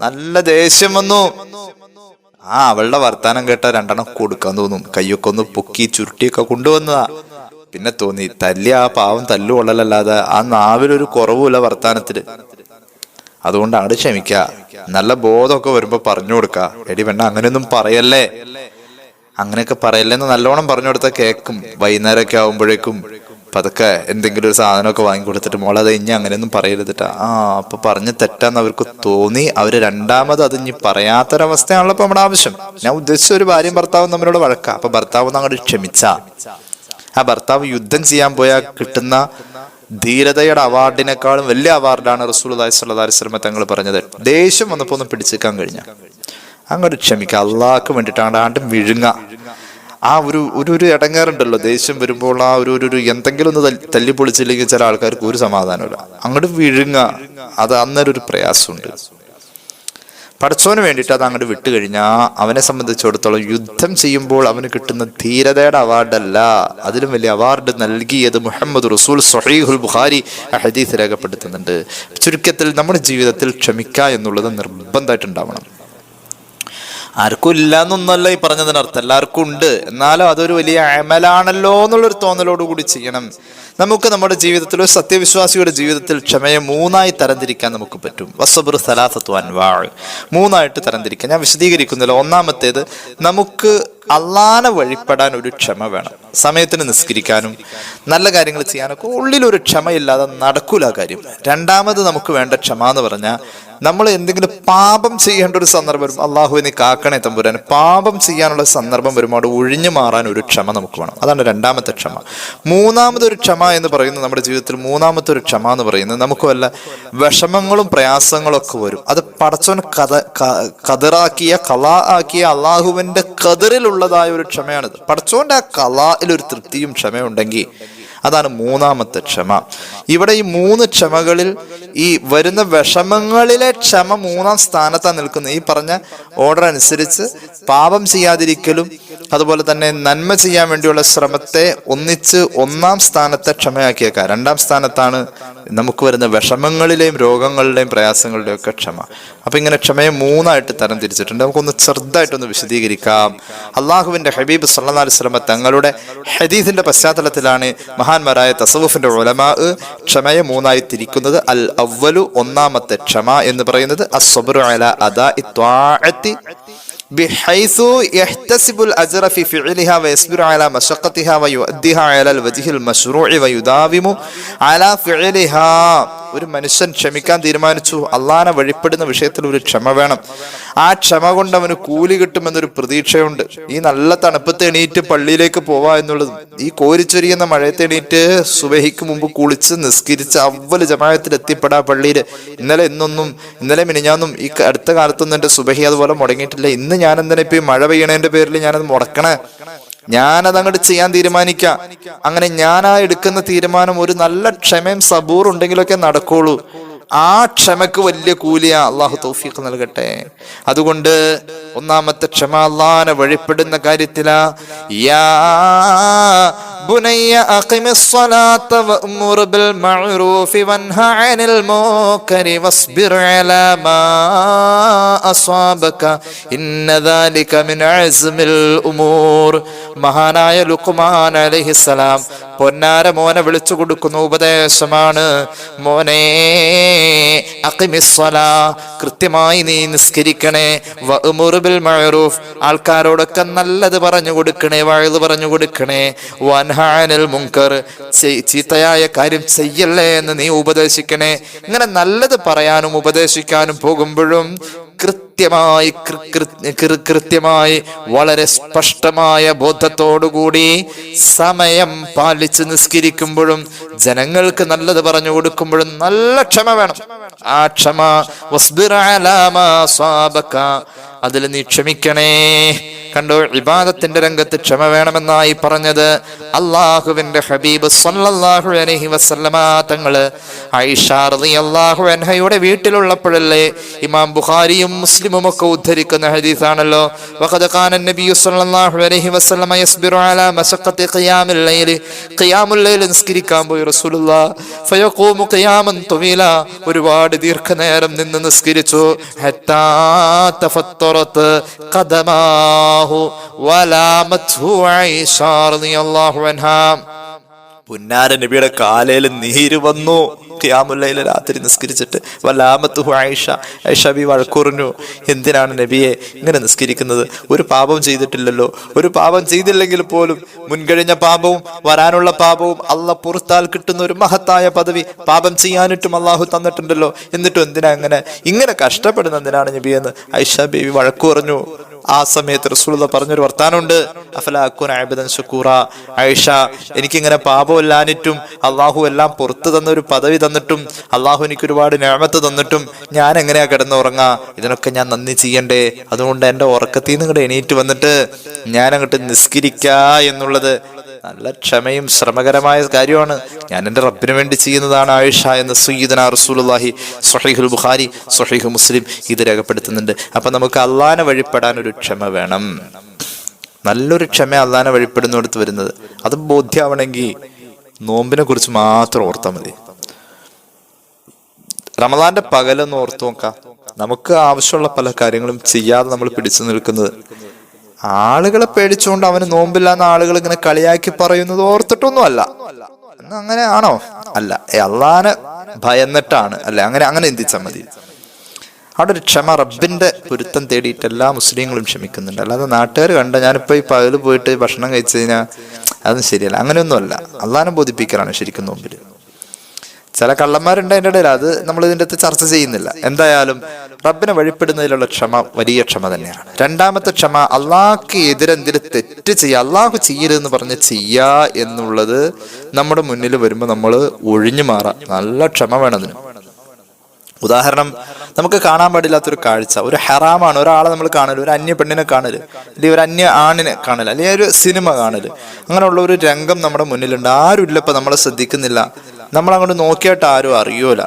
നല്ല ദേഷ്യം വന്നു, അവളുടെ വർത്താനം കേട്ട രണ്ടെണ്ണം കൊടുക്കാൻ തോന്നും. കയ്യൊക്കെ ഒന്ന് പൊക്കി ചുരുട്ടിയൊക്കെ കൊണ്ടുവന്നതാ. പിന്നെ തോന്നി തല്ലി ആ പാവം തല്ലുകൊള്ളലല്ലാതെ ആ നാവിലൊരു കുറവുമില്ല വർത്താനത്തില്. അതുകൊണ്ട് അങ്ങോട്ട് ക്ഷമിക്ക. നല്ല ബോധമൊക്കെ വരുമ്പോ പറഞ്ഞു കൊടുക്ക, എടി പെണ്ണ അങ്ങനെയൊന്നും പറയല്ലേ, അങ്ങനെയൊക്കെ പറയല്ലേ എന്ന് നല്ലോണം പറഞ്ഞു കൊടുത്താൽ കേൾക്കും. വൈകുന്നേരമൊക്കെ ആവുമ്പോഴേക്കും പതുക്കെ എന്തെങ്കിലും ഒരു സാധനമൊക്കെ വാങ്ങി കൊടുത്തിട്ട് മോളെ അത് ഇനി അങ്ങനെയൊന്നും പറയരുതിട്ടാ, അപ്പൊ പറഞ്ഞ് തെറ്റാന്ന് അവർക്ക് തോന്നി അവര് രണ്ടാമത് അത് ഇനി പറയാത്തൊരവസ്ഥയാണല്ലോ ഇപ്പൊ നമ്മുടെ ആവശ്യം. ഞാൻ ഉദ്ദേശിച്ച ഒരു ഭാര്യയും ഭർത്താവും തമ്മിലുള്ള വഴക്കാ. അപ്പൊ ഭർത്താവ് അങ്ങോട്ട് ക്ഷമിച്ച ആ ഭർത്താവ് യുദ്ധം ചെയ്യാൻ പോയാൽ കിട്ടുന്ന ധീരതയുടെ അവാർഡിനേക്കാളും വലിയ അവാർഡാണ് റസൂലുള്ളാഹി സ്വല്ലല്ലാഹു അലൈഹി വസല്ലം തങ്ങൾ പറഞ്ഞത്. ദേഷ്യം വന്നപ്പോ ഒന്ന് പിടിച്ചേക്കാൻ കഴിഞ്ഞ അങ്ങോട്ട് ക്ഷമിക്കുക, അള്ളാഹ്ക്ക് വേണ്ടിയിട്ടാണ് ആണ്ട് വിഴുങ്ങ. ആ ഒരു ഇടങ്ങാറുണ്ടല്ലോ ദേഷ്യം വരുമ്പോൾ, ആ ഒരു എന്തെങ്കിലും ഒന്ന് തല്ലി പൊളിച്ചില്ലെങ്കിൽ ചില ആൾക്കാർക്ക് ഒരു സമാധാനമില്ല. അങ്ങോട്ട് വിഴുങ്ങ, അത് അന്നേരം ഒരു പ്രയാസമുണ്ട്. പടച്ചോന് വേണ്ടിയിട്ട് അത് അങ്ങോട്ട് വിട്ടുകഴിഞ്ഞാൽ അവനെ സംബന്ധിച്ചിടത്തോളം യുദ്ധം ചെയ്യുമ്പോൾ അവന് കിട്ടുന്ന ധീരതയുടെ അവാർഡല്ല, അതിലും വലിയ അവാർഡ് നൽകിയത് മുഹമ്മദ് റസൂൽ സ്വഹീഹുൽ ബുഖാരി ഹദീസ് രേഖപ്പെടുത്തുന്നുണ്ട്. ചുരുക്കത്തിൽ നമ്മുടെ ജീവിതത്തിൽ ക്ഷമിക്കുക എന്നുള്ളത് നിർബന്ധമായിട്ടുണ്ടാവണം. ആർക്കും ഇല്ല എന്നൊന്നല്ല ഈ പറഞ്ഞതിനർത്ഥം, എല്ലാവർക്കും ഉണ്ട്. എന്നാലും അതൊരു വലിയ അമലാണല്ലോ എന്നുള്ളൊരു തോന്നലോടുകൂടി ചെയ്യണം. നമുക്ക് നമ്മുടെ ജീവിതത്തിൽ, ഒരു സത്യവിശ്വാസിയുടെ ജീവിതത്തിൽ ക്ഷമയെ മൂന്നായി തരംതിരിക്കാൻ നമുക്ക് പറ്റും. വസ്സബ്റു സലാസത്തു അൻവാഅ്, മൂന്നായിട്ട് തരംതിരിക്കാൻ. ഞാൻ വിശദീകരിക്കുന്നില്ല. ഒന്നാമത്തേത്, നമുക്ക് അള്ളാനെ വഴിപ്പെടാൻ ഒരു ക്ഷമ വേണം. സമയത്തിന് നിസ്കരിക്കാനും നല്ല കാര്യങ്ങൾ ചെയ്യാനൊക്കെ ഉള്ളിലൊരു ക്ഷമയില്ലാതെ നടക്കൂല കാര്യം. രണ്ടാമത് നമുക്ക് വേണ്ട ക്ഷമ എന്ന് പറഞ്ഞാൽ, നമ്മൾ എന്തെങ്കിലും പാപം ചെയ്യേണ്ട ഒരു സന്ദർഭം വരും, അള്ളാഹുവിനെ കാക്കണേ തമ്പുരാൻ, പാപം ചെയ്യാനുള്ള സന്ദർഭം വരുമ്പോൾ അവിടെ ഒഴിഞ്ഞു മാറാൻ ഒരു ക്ഷമ നമുക്ക് വേണം. അതാണ് രണ്ടാമത്തെ ക്ഷമ. മൂന്നാമതൊരു ക്ഷമ എന്ന് പറയുന്നത്, നമ്മുടെ ജീവിതത്തിൽ മൂന്നാമത്തെ ഒരു ക്ഷമ എന്ന് പറയുന്നത്, നമുക്ക് വല്ല വിഷമങ്ങളും പ്രയാസങ്ങളും ഒക്കെ വരും. അത് പടച്ചോൻ കതിറാക്കിയ കലാ ആക്കിയ അള്ളാഹുവിന്റെ കതിറിലുള്ളതായ ഒരു ക്ഷമയാണിത്. പടച്ചോന്റെ ആ കലായിൽ ഒരു തൃപ്തിയും ക്ഷമയുണ്ടെങ്കിൽ അതാണ് മൂന്നാമത്തെ ക്ഷമ. ഇവിടെ ഈ മൂന്ന് ക്ഷമകളിൽ ഈ വരുന്ന വിഷമങ്ങളിലെ ക്ഷമ മൂന്നാം സ്ഥാനത്താണ് നിൽക്കുന്നത്. ഈ പറഞ്ഞ ഓർഡർ അനുസരിച്ച് പാപം ചെയ്യാതിരിക്കലും അതുപോലെ തന്നെ നന്മ ചെയ്യാൻ വേണ്ടിയുള്ള ശ്രമത്തെ ഒന്നിച്ച് ഒന്നാം സ്ഥാനത്തെ ക്ഷമയാക്കിയേക്കാം. രണ്ടാം സ്ഥാനത്താണ് നമുക്ക് വരുന്ന വിഷമങ്ങളിലെയും രോഗങ്ങളുടെയും പ്രയാസങ്ങളുടെയും ഒക്കെ ക്ഷമ. അപ്പൊ ഇങ്ങനെ ക്ഷമയെ മൂന്നായിട്ട് തരം തിരിച്ചിട്ടുണ്ട്. നമുക്കൊന്ന് ചെറുതായിട്ടൊന്ന് വിശദീകരിക്കാം. അള്ളാഹുവിന്റെ ഹബീബ് സല്ലല്ലാഹു അലൈഹി വസല്ലം തങ്ങളുടെ ഹദീസിന്റെ പശ്ചാത്തലത്തിലാണ് മഹാന്മാരായ തസവുഫിന്റെ ഉലമാ ക്ഷമയെ മൂന്നായി തിരിക്കുന്നത്. അൽ അവ്വലു, ഒന്നാമത്തെ ക്ഷമ എന്ന് പറയുന്നത്, അസ്സബ്റു അലാ അദാഇ ത്വാഅത്തി ബിഹൈസു യഹ്തസിബുൽ അജ്റ ഫി ഫിഅലിഹാ വയസ്ബിറു അലാ മശഖത്തിഹാ വയുഅദ്ദിഹാ അലൽ വജ്ഹിൽ മശ്റൂഇ വയുദാവിമു അലാ ഫിഅലിഹാ. ഒരു മനുഷ്യൻ ക്ഷമിക്കാൻ തീരുമാനിച്ചു, അള്ളാനെ വഴിപ്പെടുന്ന വിഷയത്തിൽ ഒരു ക്ഷമ വേണം. ആ ക്ഷമ കൊണ്ട് അവന് കൂലി കിട്ടുമെന്നൊരു പ്രതീക്ഷയുണ്ട്. ഈ നല്ല തണുപ്പത്ത് എണീറ്റ് പള്ളിയിലേക്ക് പോവാ എന്നുള്ളതും, ഈ കോരിച്ചൊരിയുന്ന മഴയത്ത് എണീറ്റ് സുബഹിക്ക് മുമ്പ് കുളിച്ച് നിസ്കരിച്ച് അവ്വൽ ജമാഅത്തിൽ എത്തിപ്പെടാ പള്ളിയിൽ. ഇന്നലെ മിനിഞ്ഞാന്നും ഈ അടുത്ത കാലത്തൊന്നും എന്റെ സുബഹി അതുപോലെ മുടങ്ങിയിട്ടില്ല. ഇന്ന് ഞാൻ എന്തിനാ ഇപ്പൊ ഈ മഴ പെയ്യണതിന്റെ പേരിൽ ഞാനത് മുടക്കണേ? ഞാനത് അങ്ങോട്ട് ചെയ്യാൻ തീരുമാനിക്കാം. അങ്ങനെ ഞാനാ എടുക്കുന്ന തീരുമാനം ഒരു നല്ല ക്ഷമയും സബൂർ ഉണ്ടെങ്കിലൊക്കെ നടക്കുള്ളൂ. ആ ക്ഷമക്ക് വലിയ കൂലിയാ. അള്ളാഹു തൗഫീഖ് നൽകട്ടെ. അതുകൊണ്ട് ഒന്നാമത്തെ ക്ഷമ അള്ളാനെ വഴിപ്പെടുന്ന കാര്യത്തിലാ. യാ ബുനയ്യ അഖിമിസ് സ്വലാത്ത വഅ്മുർ ബിൽ മഅറൂഫി വൻഹ അനിൽ മുൻകരി വസ്ബിർ അലാ മാ അസ്വാബക ഇന്ന ദാലിക മിൻ അസ്മിൽ ഉമൂർ. മഹാനായ ലുഖ്മാൻ അലൈഹിസ്സലാം പൊന്നാര മോനെ വിളിച്ചു കൊടുക്കുന്ന ഉപദേശമാണ്, മോനെ അഖിമിസ്സലാ, കൃത്യമായി നീ നിസ്കരിക്കണേ. വഅ്മുർ ബിൽ മഅറൂഫ്, ആൾക്കാരോടൊക്കെ നല്ലത് പറഞ്ഞു കൊടുക്കണേ, വഅദ് പറഞ്ഞു കൊടുക്കണേ. വൻഹാ അനിൽ മുൻകർ, ചീത്തയായ കാര്യം ചെയ്യല്ലേ എന്ന് നീ ഉപദേശിക്കണേ. ഇങ്ങനെ നല്ലത് പറയാനും ഉപദേശിക്കാനും പോകുമ്പോഴും കൃത്യമായി വളരെ സ്പഷ്ടമായ ബോധത്തോടുകൂടി സമയം പാലിച്ച് നിസ്കരിക്കുമ്പോഴും ജനങ്ങൾക്ക് നല്ലത് പറഞ്ഞു കൊടുക്കുമ്പോഴും നല്ല ക്ഷമ വേണം. ആ ക്ഷമ വസ്ബിർ അലാ മാ അസ്വാബക, അതിൽ നീ ക്ഷമിക്കണേ. കണ്ടോ, ഇബാദത്തിന്റെ രംഗത്ത് ക്ഷമ വേണമെന്നായി പറഞ്ഞത് അള്ളാഹുവിന്റെ ഹബീബ് സല്ലല്ലാഹു അലൈഹി വസല്ലമ തങ്ങള് ആയിഷ റളിയല്ലാഹു അൻഹയുടെ വീട്ടിലുള്ളപ്പോഴല്ലേ. ഇമാം ബുഖാരിയും മുസ്ലിമും ഒക്കെ ഉദ്ധരിക്കുന്ന ഹദീസാണല്ലോ. വഖദ് ഖാന നബിയു സല്ലല്ലാഹു അലൈഹി വസല്ലമ യസ്ബിറു അലാ മശഖത്തി ഖിയാമിൽ ലൈലി, ഖിയാമുൽ ലൈൽ നിസ്കരിക്കാൻ പോയി റസൂലുള്ളാഹ്. ഫയഖൂമു ഖിയാമൻ തവീല, ഒരുപാട് ദീർഘനേരം നിന്ന് നിസ്കരിച്ചു. ഹത്താ തഫത്തറത് ഖദമാഹു വലാമത്ഹു ആയിഷ റളിയല്ലാഹു അൻഹാ. പുന്നാര നബിയുടെ കാലയിൽ നീര് വന്നു. ഖിയാമുൽ ലൈൽ രാത്രി നിസ്കരിച്ചിട്ട്. വലാമത്തുഹു ആയിഷ, ആയിഷ ബി വഴക്കുറഞ്ഞു, എന്തിനാണ് നബിയെ ഇങ്ങനെ നിസ്കരിക്കുന്നത്? ഒരു പാപം ചെയ്തിട്ടില്ലല്ലോ. ഒരു പാപം ചെയ്തില്ലെങ്കിൽ പോലും മുൻകഴിഞ്ഞ പാപവും വരാനുള്ള പാപവും അള്ളാഹ് പുറത്താൽ കിട്ടുന്ന ഒരു മഹത്തായ പദവി പാപം ചെയ്യാനിട്ടും അള്ളാഹു തന്നിട്ടുണ്ടല്ലോ. എന്നിട്ടും എന്തിനാ ഇങ്ങനെ കഷ്ടപ്പെടുന്ന എന്തിനാണ് നബിയെന്ന് ആയിഷ ബീവി വഴക്കു പറഞ്ഞു. ആ സമയത്ത് റസൂലുള്ളാഹി പറഞ്ഞൊരു വർത്താനമുണ്ട്, അഫലാ അകൂന അബ്ദൻ ശുകൂറ. ആയിഷ, എനിക്കിങ്ങനെ പാപമില്ലാനിട്ടും അള്ളാഹു എല്ലാം പുറത്തു തന്ന ഒരു പദവി തന്നിട്ടും അള്ളാഹു എനിക്ക് ഒരുപാട് നിഅമത്ത് തന്നിട്ടും ഞാൻ എങ്ങനെയാ കിടന്നുറങ്ങാ? ഇതിനൊക്കെ ഞാൻ നന്ദി ചെയ്യണ്ടേ? അതുകൊണ്ട് എൻ്റെ ഉറക്കത്തിൽ നിന്ന് ഇങ്ങോട്ട് എണീറ്റ് വന്നിട്ട് ഞാൻ അങ്ങോട്ട് നിസ്കരിക്കാ എന്നുള്ളത് നല്ല ക്ഷമയും ശ്രമകരമായ കാര്യമാണ്. ഞാൻ എൻ്റെ റബ്ബിന് വേണ്ടി ചെയ്യുന്നതാണ് ആയിഷ എന്ന് സയ്യിദുനാ റസൂലുള്ളാഹി സ്വഹീഹുൽ ബുഖാരി സ്വഹീഹ് മുസ്ലിം ഇത് രേഖപ്പെടുത്തുന്നുണ്ട്. അപ്പൊ നമുക്ക് അള്ളാനെ വഴിപ്പെടാൻ ഒരു ക്ഷമ വേണം. നല്ലൊരു ക്ഷമ അള്ളാനെ വഴിപ്പെടുന്നിടത്ത് വരുന്നത്. അത് ബോധ്യമാവണമെങ്കിൽ നോമ്പിനെ കുറിച്ച് മാത്രം ഓർത്താൽ മതി. റമദാന്റെ പകലൊന്ന് ഓർത്തു നോക്കാം. നമുക്ക് ആവശ്യമുള്ള പല കാര്യങ്ങളും ചെയ്യാതെ നമ്മൾ പിടിച്ചു നിൽക്കുന്നത് ആളുകളെ പേടിച്ചുകൊണ്ട് അവന് നോമ്പില്ലാന്ന ആളുകൾ ഇങ്ങനെ കളിയാക്കി പറയുന്നത് ഓർത്തിട്ടൊന്നും അല്ല. അങ്ങനെ ആണോ? അല്ല, അള്ളാനെ ഭയന്നിട്ടാണ്. അല്ലെ, അങ്ങനെ ചിന്തിച്ചാൽ മതി. അവിടെ ഒരു ക്ഷമ, റബ്ബിന്റെ പൊരുത്തം തേടിയിട്ട് എല്ലാ മുസ്ലിങ്ങളും ക്ഷമിക്കുന്നുണ്ട്. അല്ലാതെ നാട്ടുകാർ കണ്ട ഞാനിപ്പോ ഈ പകല് പോയിട്ട് ഭക്ഷണം കഴിച്ചു കഴിഞ്ഞാൽ അതൊന്നും ശരിയല്ല. അങ്ങനെയൊന്നും അല്ല. അള്ളാനെ ബോധിപ്പിക്കലാണ് ശരിക്കും നോമ്പില്. ചില കള്ളന്മാരുണ്ട് അതിൻ്റെ ഇടയിൽ, അത് നമ്മൾ ഇതിൻ്റെ അടുത്ത് ചർച്ച ചെയ്യുന്നില്ല. എന്തായാലും റബ്ബിനെ വഴിപ്പെടുന്നതിലുള്ള ക്ഷമ വലിയ ക്ഷമ തന്നെയാണ്. രണ്ടാമത്തെ ക്ഷമ, അള്ളാഹ്ക്ക് എതിരെന്തിന് തെറ്റ് ചെയ്യുക, അള്ളാഹു ചെയ്യരുതെന്ന് പറഞ്ഞ് ചെയ്യുക എന്നുള്ളത് നമ്മുടെ മുന്നിൽ വരുമ്പോൾ നമ്മൾ ഒഴിഞ്ഞു മാറാം. നല്ല ക്ഷമ വേണം അതിന്. ഉദാഹരണം, നമുക്ക് കാണാൻ പാടില്ലാത്തൊരു കാഴ്ച, ഒരു ഹറാമാണ്. ഒരാളെ നമ്മൾ കാണല്, ഒരു അന്യ പെണ്ണിനെ കാണല്, അല്ലെങ്കിൽ ഒരു അന്യ ആണിനെ കാണല്, അല്ലെങ്കിൽ ഒരു സിനിമ കാണല്, അങ്ങനെയുള്ള ഒരു രംഗം നമ്മുടെ മുന്നിലുണ്ട്. ആരും ഇല്ല, ഇപ്പൊ നമ്മളെ ശ്രദ്ധിക്കുന്നില്ല. നമ്മൾ അങ്ങോട്ട് നോക്കിയിട്ട് ആരും അറിയൂല.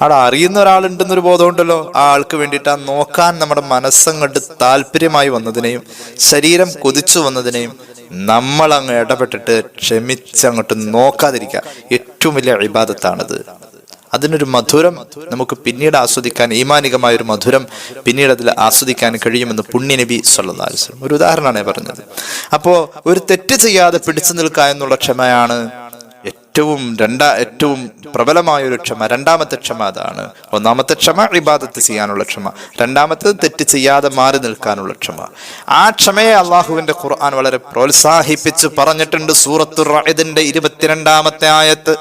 അവിടെ അറിയുന്ന ഒരാളുണ്ടെന്നൊരു ബോധമുണ്ടല്ലോ, ആ ആൾക്ക് വേണ്ടിയിട്ട് ആ നോക്കാൻ നമ്മുടെ മനസ്സങ്ങോട്ട് താല്പര്യമായി വന്നതിനെയും ശരീരം കൊതിച്ചു വന്നതിനെയും നമ്മൾ അങ്ങ് ഇടപെട്ടിട്ട് ക്ഷമിച്ചങ്ങോട്ട് നോക്കാതിരിക്കുക ഏറ്റവും വലിയ ഇബാദത്താണത്. അതിനൊരു മധുരം നമുക്ക് പിന്നീട് ആസ്വദിക്കാൻ, ഈമാനികമായ ഒരു മധുരം പിന്നീട് അതിൽ ആസ്വദിക്കാൻ കഴിയുമെന്ന് പുണ്യ നബി സല്ലല്ലാഹു അലൈഹി വസല്ലം ഒരു ഉദാഹരണമാണ് പറഞ്ഞത്. അപ്പോ ഒരു തെറ്റ് ചെയ്യാതെ പിടിച്ചു നിൽക്കുക എന്നുള്ള ക്ഷമയാണ് ഏറ്റവും പ്രബലമായ ഒരു ക്ഷമ. രണ്ടാമത്തെ ക്ഷമ അതാണ്. ഒന്നാമത്തെ ക്ഷമ ഇബാദത്ത് ചെയ്യാനുള്ള ക്ഷമ, രണ്ടാമത്തേത് തെറ്റ് ചെയ്യാതെ മാറി നിൽക്കാനുള്ള ക്ഷമ. ആ ക്ഷമയെ അള്ളാഹുവിന്റെ ഖുർആൻ വളരെ പ്രോത്സാഹിപ്പിച്ച് പറഞ്ഞിട്ടുണ്ട്. സൂറത്തുർ റഅദിന്റെ 22-ാമത്തെ ആയത്ത്,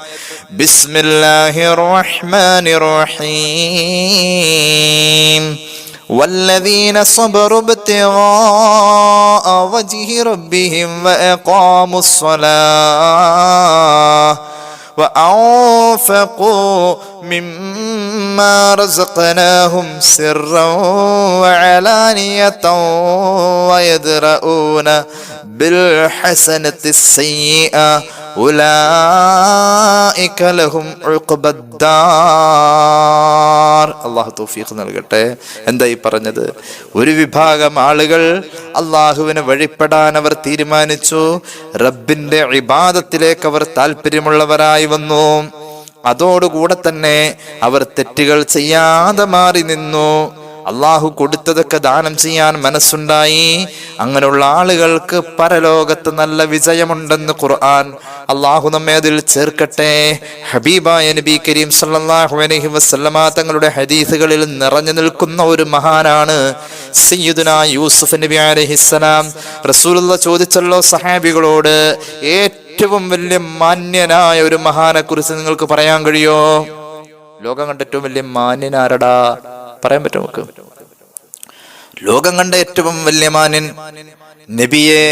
ബിസ്മില്ലാഹിർ റഹ്മാനിർ റഹീം والذين صبروا ابتغاء وجه ربهم وأقاموا الصلاة وأنفقوا مما رزقناهم سرا وعلانية ويدرؤون بالحسنة السيئة أولئك لهم عقبى الدار. അള്ളാഹു തൗഫീഖ് നൽകട്ടെ. എന്തായി പറഞ്ഞത്? ഒരു വിഭാഗം ആളുകൾ അള്ളാഹുവിനെ വഴിപ്പെടാൻ അവർ തീരുമാനിച്ചു. റബ്ബിന്റെ ഇബാദത്തിലേക്ക് അവർ താല്പര്യമുള്ളവരായി വന്നു. അതോടുകൂടെ തന്നെ അവർ തെറ്റുകൾ ചെയ്യാതെ മാറി നിന്നു. അള്ളാഹു കൊടുത്തതൊക്കെ ദാനം ചെയ്യാൻ മനസ്സുണ്ടായി. അങ്ങനെയുള്ള ആളുകൾക്ക് പരലോകത്ത് നല്ല വിജയമുണ്ടെന്ന് ഖുർആൻ. അള്ളാഹു നമ്മെ അതിൽ ചേർക്കട്ടെ. ഹബീബായ നബി കരീം സല്ലല്ലാഹു അലൈഹി വസല്ലമ തങ്ങളുടെ ഹദീസുകളിൽ നിറഞ്ഞു നിൽക്കുന്ന ഒരു മഹാനാണ് സയ്യിദുനാ യൂസുഫ് നബി അലൈഹിസ്സലാം. റസൂലുള്ളാഹി ചോദിച്ചല്ലോ സഹാബികളോട്, ഏറ്റവും വലിയ മാന്യനായ ഒരു മഹാനെ കുറിച്ച് നിങ്ങൾക്ക് പറയാൻ കഴിയോ? ലോകം കണ്ട ഏറ്റവും വലിയ മാന്യനാരടാ? പറയാൻ പറ്റും നമുക്ക്? ലോകം കണ്ട ഏറ്റവും വലിയ മാന്യൻ നബിയേ,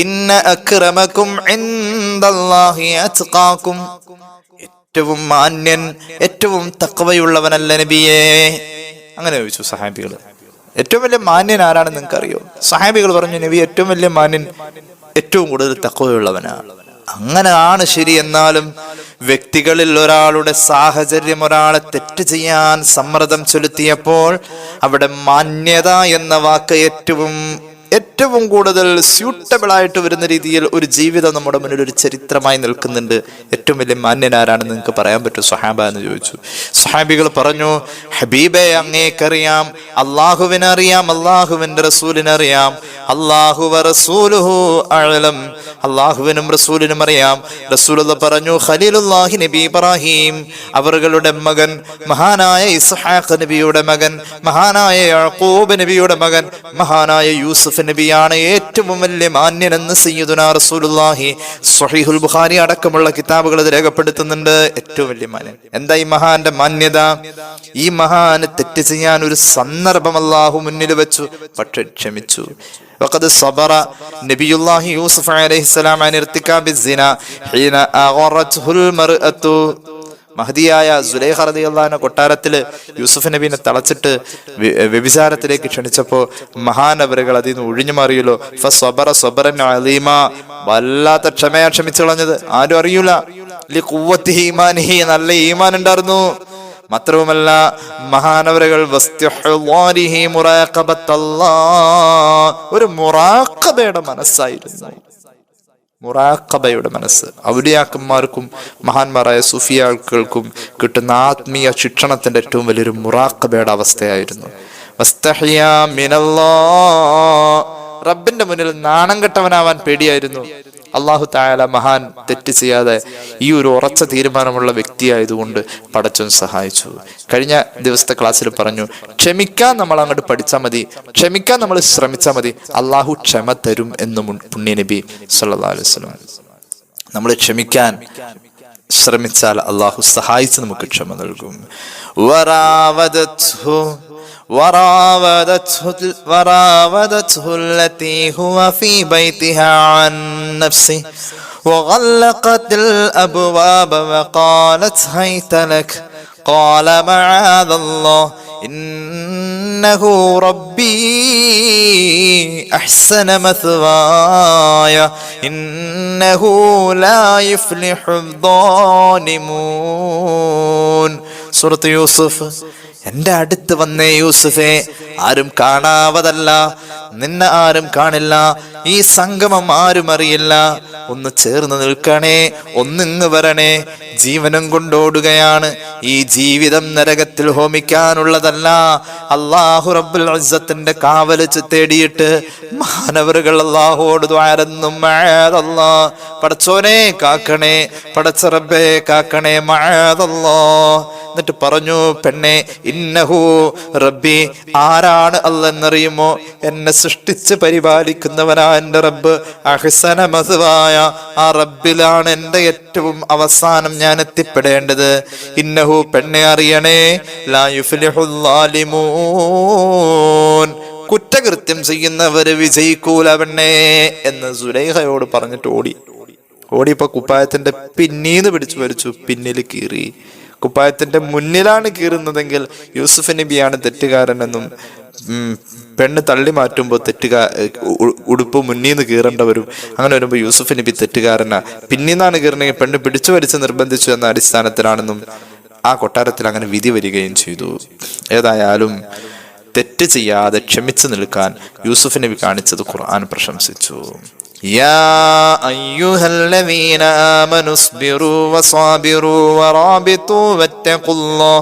ഇന്ന അക്രമക്കും ഇൻദല്ലാഹി അത്ഖാക്കും. ഏറ്റവും മാന്യൻ, ഏറ്റവും തഖ്വയുള്ളവനല്ല നബിയേ? അങ്ങനെ ചോദിച്ചു സഹാബികള്. ഏറ്റവും വലിയ മാന്യൻ ആരാണെന്ന് നിങ്ങൾക്കറിയോ? സഹാബികൾ പറഞ്ഞു, നബി ഏറ്റവും വലിയ മാന്യൻ ഏറ്റവും കൂടുതൽ തഖ്വയുള്ളവനാണ്. അങ്ങനെയാണ് ശരി. എന്നാലും വ്യക്തികളിൽ ഒരാളുടെ സാഹചര്യം ഒരാളെ തെറ്റ് ചെയ്യാൻ സമ്മർദ്ദം ചെലുത്തിയപ്പോൾ അവിടെ മാന്യത എന്ന വാക്ക് ഏറ്റവും കൂടുതൽ സ്യൂട്ടബിൾ ആയിട്ട് വരുന്ന രീതിയിൽ ഒരു ജീവിതം നമ്മുടെ മുന്നിൽ ഒരു ചരിത്രമായി നിൽക്കുന്നുണ്ട്. ഏറ്റവും വലിയ മാന്യനാരാണെന്ന് നിങ്ങൾക്ക് പറയാൻ പറ്റും സ്വഹാബ എന്ന് ചോദിച്ചു. സ്വഹാബികൾ പറഞ്ഞു, ഹബീബെ അങ്ങേക്കറിയാം, അള്ളാഹുവിനറിയാം, അള്ളാഹുവിന്റെ റസൂലിനറിയാം, അല്ലാഹു വ റസൂലുഹു അഅലം, അള്ളാഹുവിനും റസൂലിനും അറിയാം. റസൂലുള്ളാഹി പറഞ്ഞു, ഖലീലുല്ലാഹി നബി ഇബ്രാഹിം അവരുടെ മകൻ, മഹാനായ ഇസ്ഹാഖ് നബിയുടെ മകൻ, മഹാനായ യാഖൂബ് നബിയുടെ മകൻ, മഹാനായ യൂസുഫ് നബിയാണ് ഏറ്റവും വലിയ മാന്യനെന്ന് സയ്യിദുനാ റസൂലുള്ളാഹി സ്വഹീഹുൽ ബുഖാരി അടക്കമുള്ള കിതാബുകൾ ഇത് രേഖപ്പെടുത്തുന്നുണ്ട്. ഏറ്റവും വലിയ മാന്യൻ. എന്താ ഈ മഹാന്റെ മാന്യത? ഈ മഹാന് തെറ്റ് ചെയ്യാൻ ഒരു സന്ദർഭം അല്ലാഹു മുന്നിൽ വെച്ചു, പക്ഷെ ക്ഷമിച്ചു. وقد صبر نبي الله يوسف عليه السلام عن ارتكاب الزنا حين أغرته المرأة. മഹദിയായ സുലൈഖ റളിയല്ലാഹു അൻഹ കൊട്ടാരത്തില് യൂസുഫ് നബീനെ തളച്ചിട്ട് വ്യഭിചാരത്തിലേക്ക് ക്ഷണിച്ചപ്പോ മഹാനവറുകൾ അതിൽ നിന്ന് ഒഴിഞ്ഞു മാറിയല്ലോ. ഫസ്വബറ സ്വബറൻ അലീമ, വല്ലാത്ത ക്ഷമയാ ക്ഷമിച്ചു കളഞ്ഞത്. ആരും അറിയൂല. ലിഖുവ്വത്തി ഈമാനിഹി, നല്ല ഈമാൻ ഉണ്ടായിരുന്നു. മാത്രവുമല്ല മഹാനവറുകൾ ഒരു മുറാഖബയുടെ മനസ്സായിരുന്നു. മുറാഖബയുടെ മനസ്സ് ഔലിയാക്കന്മാർക്കും മഹാന്മാരായ സൂഫിയാക്കൾക്കും കിട്ടുന്ന ആത്മീയ ശിക്ഷണത്തിന്റെ ഏറ്റവും വലിയൊരു മുറാഖബയുടെ അവസ്ഥയായിരുന്നു. വസ്തഹിയാ മിനല്ലാഹ്, റബ്ബിന്റെ മുന്നിൽ നാണം കെട്ടവനാവാൻ പേടിയായിരുന്നു. അല്ലാഹു തആല മഹാൻ തെറ്റ് ചെയ്യാതെ ഈ ഒരു ഉറച്ച തീരുമാനമുള്ള വ്യക്തിയായതുകൊണ്ട് പടച്ചോൻ സഹായിച്ചു. കഴിഞ്ഞ ദിവസത്തെ ക്ലാസ്സിൽ പറഞ്ഞു, ക്ഷമിക്കാൻ നമ്മൾ അങ്ങോട്ട് പഠിച്ചാൽ മതി, ക്ഷമിക്കാൻ നമ്മൾ ശ്രമിച്ചാൽ മതി, അള്ളാഹു ക്ഷമ തരും എന്നും പുണ്യ നബി സല്ലല്ലാഹു അലൈഹി വസല്ലം. നമ്മൾ ക്ഷമിക്കാൻ ശ്രമിച്ചാൽ അള്ളാഹു സഹായിച്ച് നമുക്ക് ക്ഷമ നൽകും. وراودته التي هو في بيتها عن نفسه وغلقت الأبواب وقالت هيت لك قال معاذ الله إنه ربي أحسن مثواي إنه لا يفلح الظالمون. സൂറത്ത് യൂസുഫ്. എന്റെ അടുത്ത് വന്നേ യൂസുഫേ, ആരും കാണാവതല്ല, നിന്നെ ആരും കാണില്ല, ഈ സംഗമം ആരും അറിയില്ല, ഒന്ന് ചേർന്ന് നിൽക്കണേ, ഒന്നിങ്ങ് വരണേ, ജീവനം കൊണ്ടോടുകയാണ്. ഈ ജീവിതം നരകത്തിൽ ഹോമിക്കാനുള്ളതല്ല. അല്ലാഹു റബ്ബുൽ ഇസ്സത്തിന്റെ കാവല് തേടിയിട്ട് മഹാനവറുകൾ അല്ലാഹുവോട് ദുആരെന്നും മഅദല്ലാഹ്, പടച്ചോനെ കാക്കണേ, പടച്ച റബ്ബേ കാക്കണേ, മഅദല്ലാഹ്. എന്നിട്ട് പറഞ്ഞു, പെണ്ണെ, ഇന്നഹു റബ്ബി, ആരാണ് അല്ലെന്നറിയുമോ? എന്നെ സൃഷ്ടിച്ച് പരിപാലിക്കുന്നവനാ എന്റെ റബ്ബ്. അഹ്സന മസ്വായ, ആ റബ്ബിലാണ് എന്റെ ഏറ്റവും അവസാനം ഞാൻ എത്തിപ്പെടേണ്ടത്. ഇന്നഹു, പെണ്ണെ അറിയണേ, ലാ യുഫ്ലിഹുൽ ളാലിമൂൻ, കുറ്റകൃത്യം ചെയ്യുന്നവര് വിജയിക്കൂല പെണ്ണേ എന്ന് സുലൈഖയോട് പറഞ്ഞിട്ട് ഓടിയപ്പോ കുപ്പായത്തിന്റെ പിന്നീന്ന് പിടിച്ചു വലിച്ചു, പിന്നിൽ കീറി. കുപ്പായത്തിന്റെ മുന്നിലാണ് കീറുന്നതെങ്കിൽ യൂസുഫ് നബിയാണ് തെറ്റുകാരനെന്നും പെണ്ണ് തള്ളി മാറ്റുമ്പോൾ ഉടുപ്പ് മുന്നീന്ന് കീറേണ്ട വരും. അങ്ങനെ വരുമ്പോൾ യൂസുഫ് നബി തെറ്റുകാരനാ, പിന്നീന്നാണ് കീറണമെങ്കിൽ പെണ്ണ് പിടിച്ചു വലിച്ച് നിർബന്ധിച്ചു എന്ന അടിസ്ഥാനത്തിലാണെന്നും ആ കൊട്ടാരത്തിൽ അങ്ങനെ വിധി വരികയും ചെയ്തു. ഏതായാലും തെറ്റ് ചെയ്യാതെ ക്ഷമിച്ചു നിൽക്കാൻ യൂസുഫ് നബി കാണിച്ചത് ഖുർആൻ പ്രശംസിച്ചു. يا أيها الذين آمنوا اصبروا وصابروا ورابطوا واتقوا الله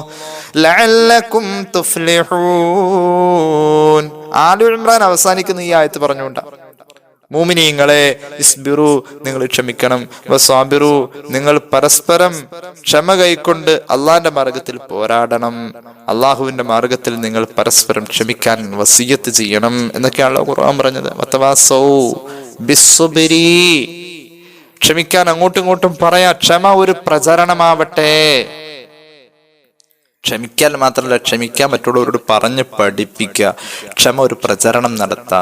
لعلكم تفلحون. ആലു ഇമ്രാൻ അവസാനിക്കുന്ന ഈ ആയത്ത് പറഞ്ഞുകൊണ്ടാ, മുഅ്മിനീങ്ങളെ, ഇസ്ബിറു, നിങ്ങൾ ക്ഷമിക്കണം, വസാബിറു, നിങ്ങൾ പരസ്പരം ക്ഷമ കൈക്കൊണ്ട് അള്ളാന്റെ മാർഗത്തിൽ പോരാടണം, അള്ളാഹുവിന്റെ മാർഗത്തിൽ നിങ്ങൾ പരസ്പരം ക്ഷമിക്കാൻ വസിയ്യത്ത് ചെയ്യണം എന്നൊക്കെയാണല്ലോ ഖുർആൻ പറഞ്ഞത്. വതവാസൗ ബിസ്സുബ്രി, ക്ഷമിക്കാൻ അങ്ങോട്ടും ഇങ്ങോട്ടും പറയാ. ക്ഷമ ഒരു പ്രചരണമാവട്ടെ. ക്ഷമിക്കാൻ മാത്രമല്ല, ക്ഷമിക്കാൻ മറ്റുള്ളവരോട് പറഞ്ഞ് പഠിപ്പിക്കുക. ക്ഷമ ഒരു പ്രചരണം നടത്തുക.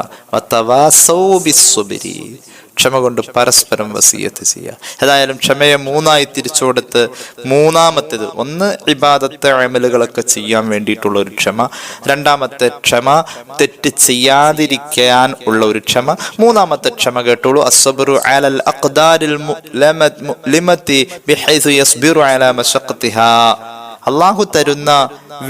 ക്ഷമ കൊണ്ട് പരസ്പരം വസിയത്ത് ചെയ്യുക. ഏതായാലും ക്ഷമയെ മൂന്നായി തിരിച്ചു കൊടുത്ത്, മൂന്നാമത്തേത് ഒന്ന് ഇബാദത്തെ അമലുകളൊക്കെ ചെയ്യാൻ വേണ്ടിയിട്ടുള്ള ഒരു ക്ഷമ, രണ്ടാമത്തെ ക്ഷമ തെറ്റ് ചെയ്യാതിരിക്കാൻ ഉള്ള ഒരു ക്ഷമ, മൂന്നാമത്തെ ക്ഷമ കേട്ടോളൂ, അസ്സബ്റു അലൽ അഖ്ദാരിൽ മുലിമതി ബിഹൈസു യസ്ബിറു അലാ മശഖ്തിഹാ. അള്ളാഹു തരുന്ന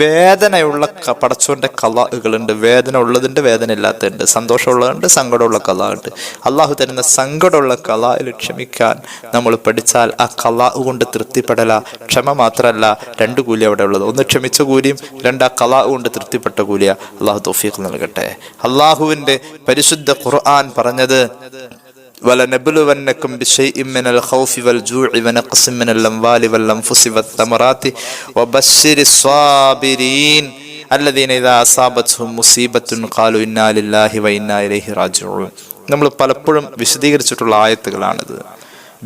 വേദനയുള്ള പടച്ചോന്റെ കലാകളുണ്ട്. വേദന ഉള്ളതുണ്ട്, വേദന ഇല്ലാത്തതുണ്ട്, സന്തോഷമുള്ളതുണ്ട്, സങ്കടമുള്ള കല ഉണ്ട്. അള്ളാഹു തരുന്ന സങ്കടമുള്ള കലായിൽ ക്ഷമിക്കാൻ നമ്മൾ പഠിച്ചാൽ ആ കലാ കൊണ്ട് തൃപ്തിപ്പെടല. ക്ഷമ മാത്രമല്ല, രണ്ട് കൂലി അവിടെ ഉള്ളത്. ഒന്ന് ക്ഷമിച്ച കൂലിയും, രണ്ട് ആ കലാ കൊണ്ട് തൃപ്തിപ്പെട്ട കൂലിയ. അള്ളാഹു തൗഫീഖ് നൽകട്ടെ. അള്ളാഹുവിന്റെ പരിശുദ്ധ ഖുർആൻ പറഞ്ഞത്, وَلَنَبْلُوَنَّكُمْ بِشَيْءٍ مِّنَ الْخَوْفِ وَالْجُوعِ وَنَقْصٍ مِّنَ الْأَمْوَالِ وَالْأَنفُسِ وَالثَّمَرَاتِ وَبَشِّرِ الصَّابِرِينَ الَّذِينَ إِذَا أَصَابَتْهُم مُّصِيبَةٌ قَالُوا إِنَّا لِلَّهِ وَإِنَّا إِلَيْهِ راجعون. നമ്മൾ പലപ്പോഴും വിശദീകരിച്ചിട്ടുള്ള ആയത്തുകളാണിത്.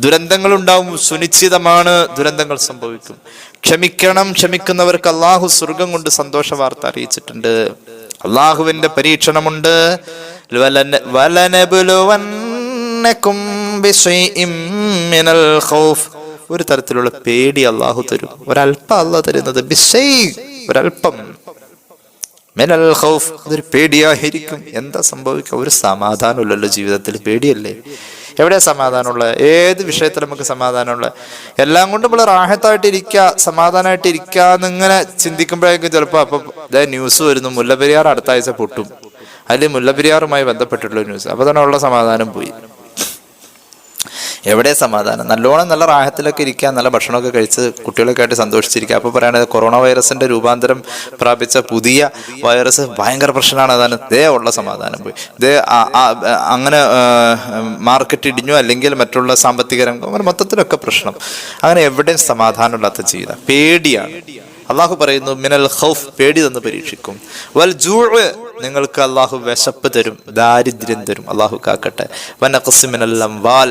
ദുരന്തങ്ങൾ ഉണ്ടാവും, സുനിശ്ചിതമാണ്, ദുരന്തങ്ങൾ സംഭവിക്കും. ക്ഷമിക്കണം, ക്ഷമിക്കുന്നവർക്ക് അള്ളാഹു സ്വർഗം കൊണ്ട് സന്തോഷ വാർത്ത അറിയിച്ചിട്ടുണ്ട്. അള്ളാഹുവിന്റെ പരീക്ഷണമുണ്ട്. ഒരു തരത്തിലുള്ള പേടി അള്ളാഹു തരും. ഒരല്പം അള്ളാഹു തരുന്നത് ഒരല്പം മിനൽ ഖൗഫ്, അതൊരു പേടിയായിരിക്കും. എന്താ സംഭവിക്കുക? ഒരു സമാധാനമില്ലല്ലോ ജീവിതത്തിൽ. പേടിയല്ലേ? എവിടെയാ സമാധാനമുള്ള? ഏത് വിഷയത്തിൽ നമുക്ക് സമാധാനമുള്ള? എല്ലാം കൊണ്ടും നമ്മൾ റാഹത്തായിട്ട് ഇരിക്കുക, സമാധാനമായിട്ട് ഇരിക്കാന്ന് ഇങ്ങനെ ചിന്തിക്കുമ്പോഴേക്കും ചിലപ്പോൾ അപ്പൊ ന്യൂസ് വരുന്നു, മുല്ലപ്പെരിയാർ അടുത്ത ആഴ്ച പൊട്ടും, അതിൽ മുല്ലപ്പെരിയാറുമായി ബന്ധപ്പെട്ടിട്ടുള്ള ന്യൂസ്. അപ്പൊ തന്നെ ഉള്ള സമാധാനം പോയി. എവിടെ സമാധാനം? നല്ലോണം നല്ല റാഹത്തിലൊക്കെ ഇരിക്കുക, നല്ല ഭക്ഷണമൊക്കെ കഴിച്ച് കുട്ടികളൊക്കെ ആയിട്ട് സന്തോഷിച്ചിരിക്കുക. അപ്പോൾ പറയുന്നത് കൊറോണ വൈറസിന്റെ രൂപാന്തരം പ്രാപിച്ച പുതിയ വൈറസ് ഭയങ്കര പ്രശ്നമാണ്. അതാണ് ഉള്ള സമാധാനം പോയി. അങ്ങനെ മാർക്കറ്റ് ഇടിഞ്ഞു, അല്ലെങ്കിൽ മറ്റുള്ള സാമ്പത്തിക രംഗം, അങ്ങനെ മൊത്തത്തിലൊക്കെ പ്രശ്നം. അങ്ങനെ എവിടെയും സമാധാനമില്ലാത്ത ജീവിതം. പേടിയാണ്. അള്ളാഹു പറയുന്നു, മിനൽ ഖൗഫ്, പേടി തന്ന് പരീക്ഷിക്കും. വൽ ജൂഅ്, നിങ്ങൾക്ക് അള്ളാഹു വിശപ്പ് തരും, ദാരിദ്ര്യം തരും. അള്ളാഹു കാക്കട്ടെ. വനഖ്സി മിനൽ അംവാൽ,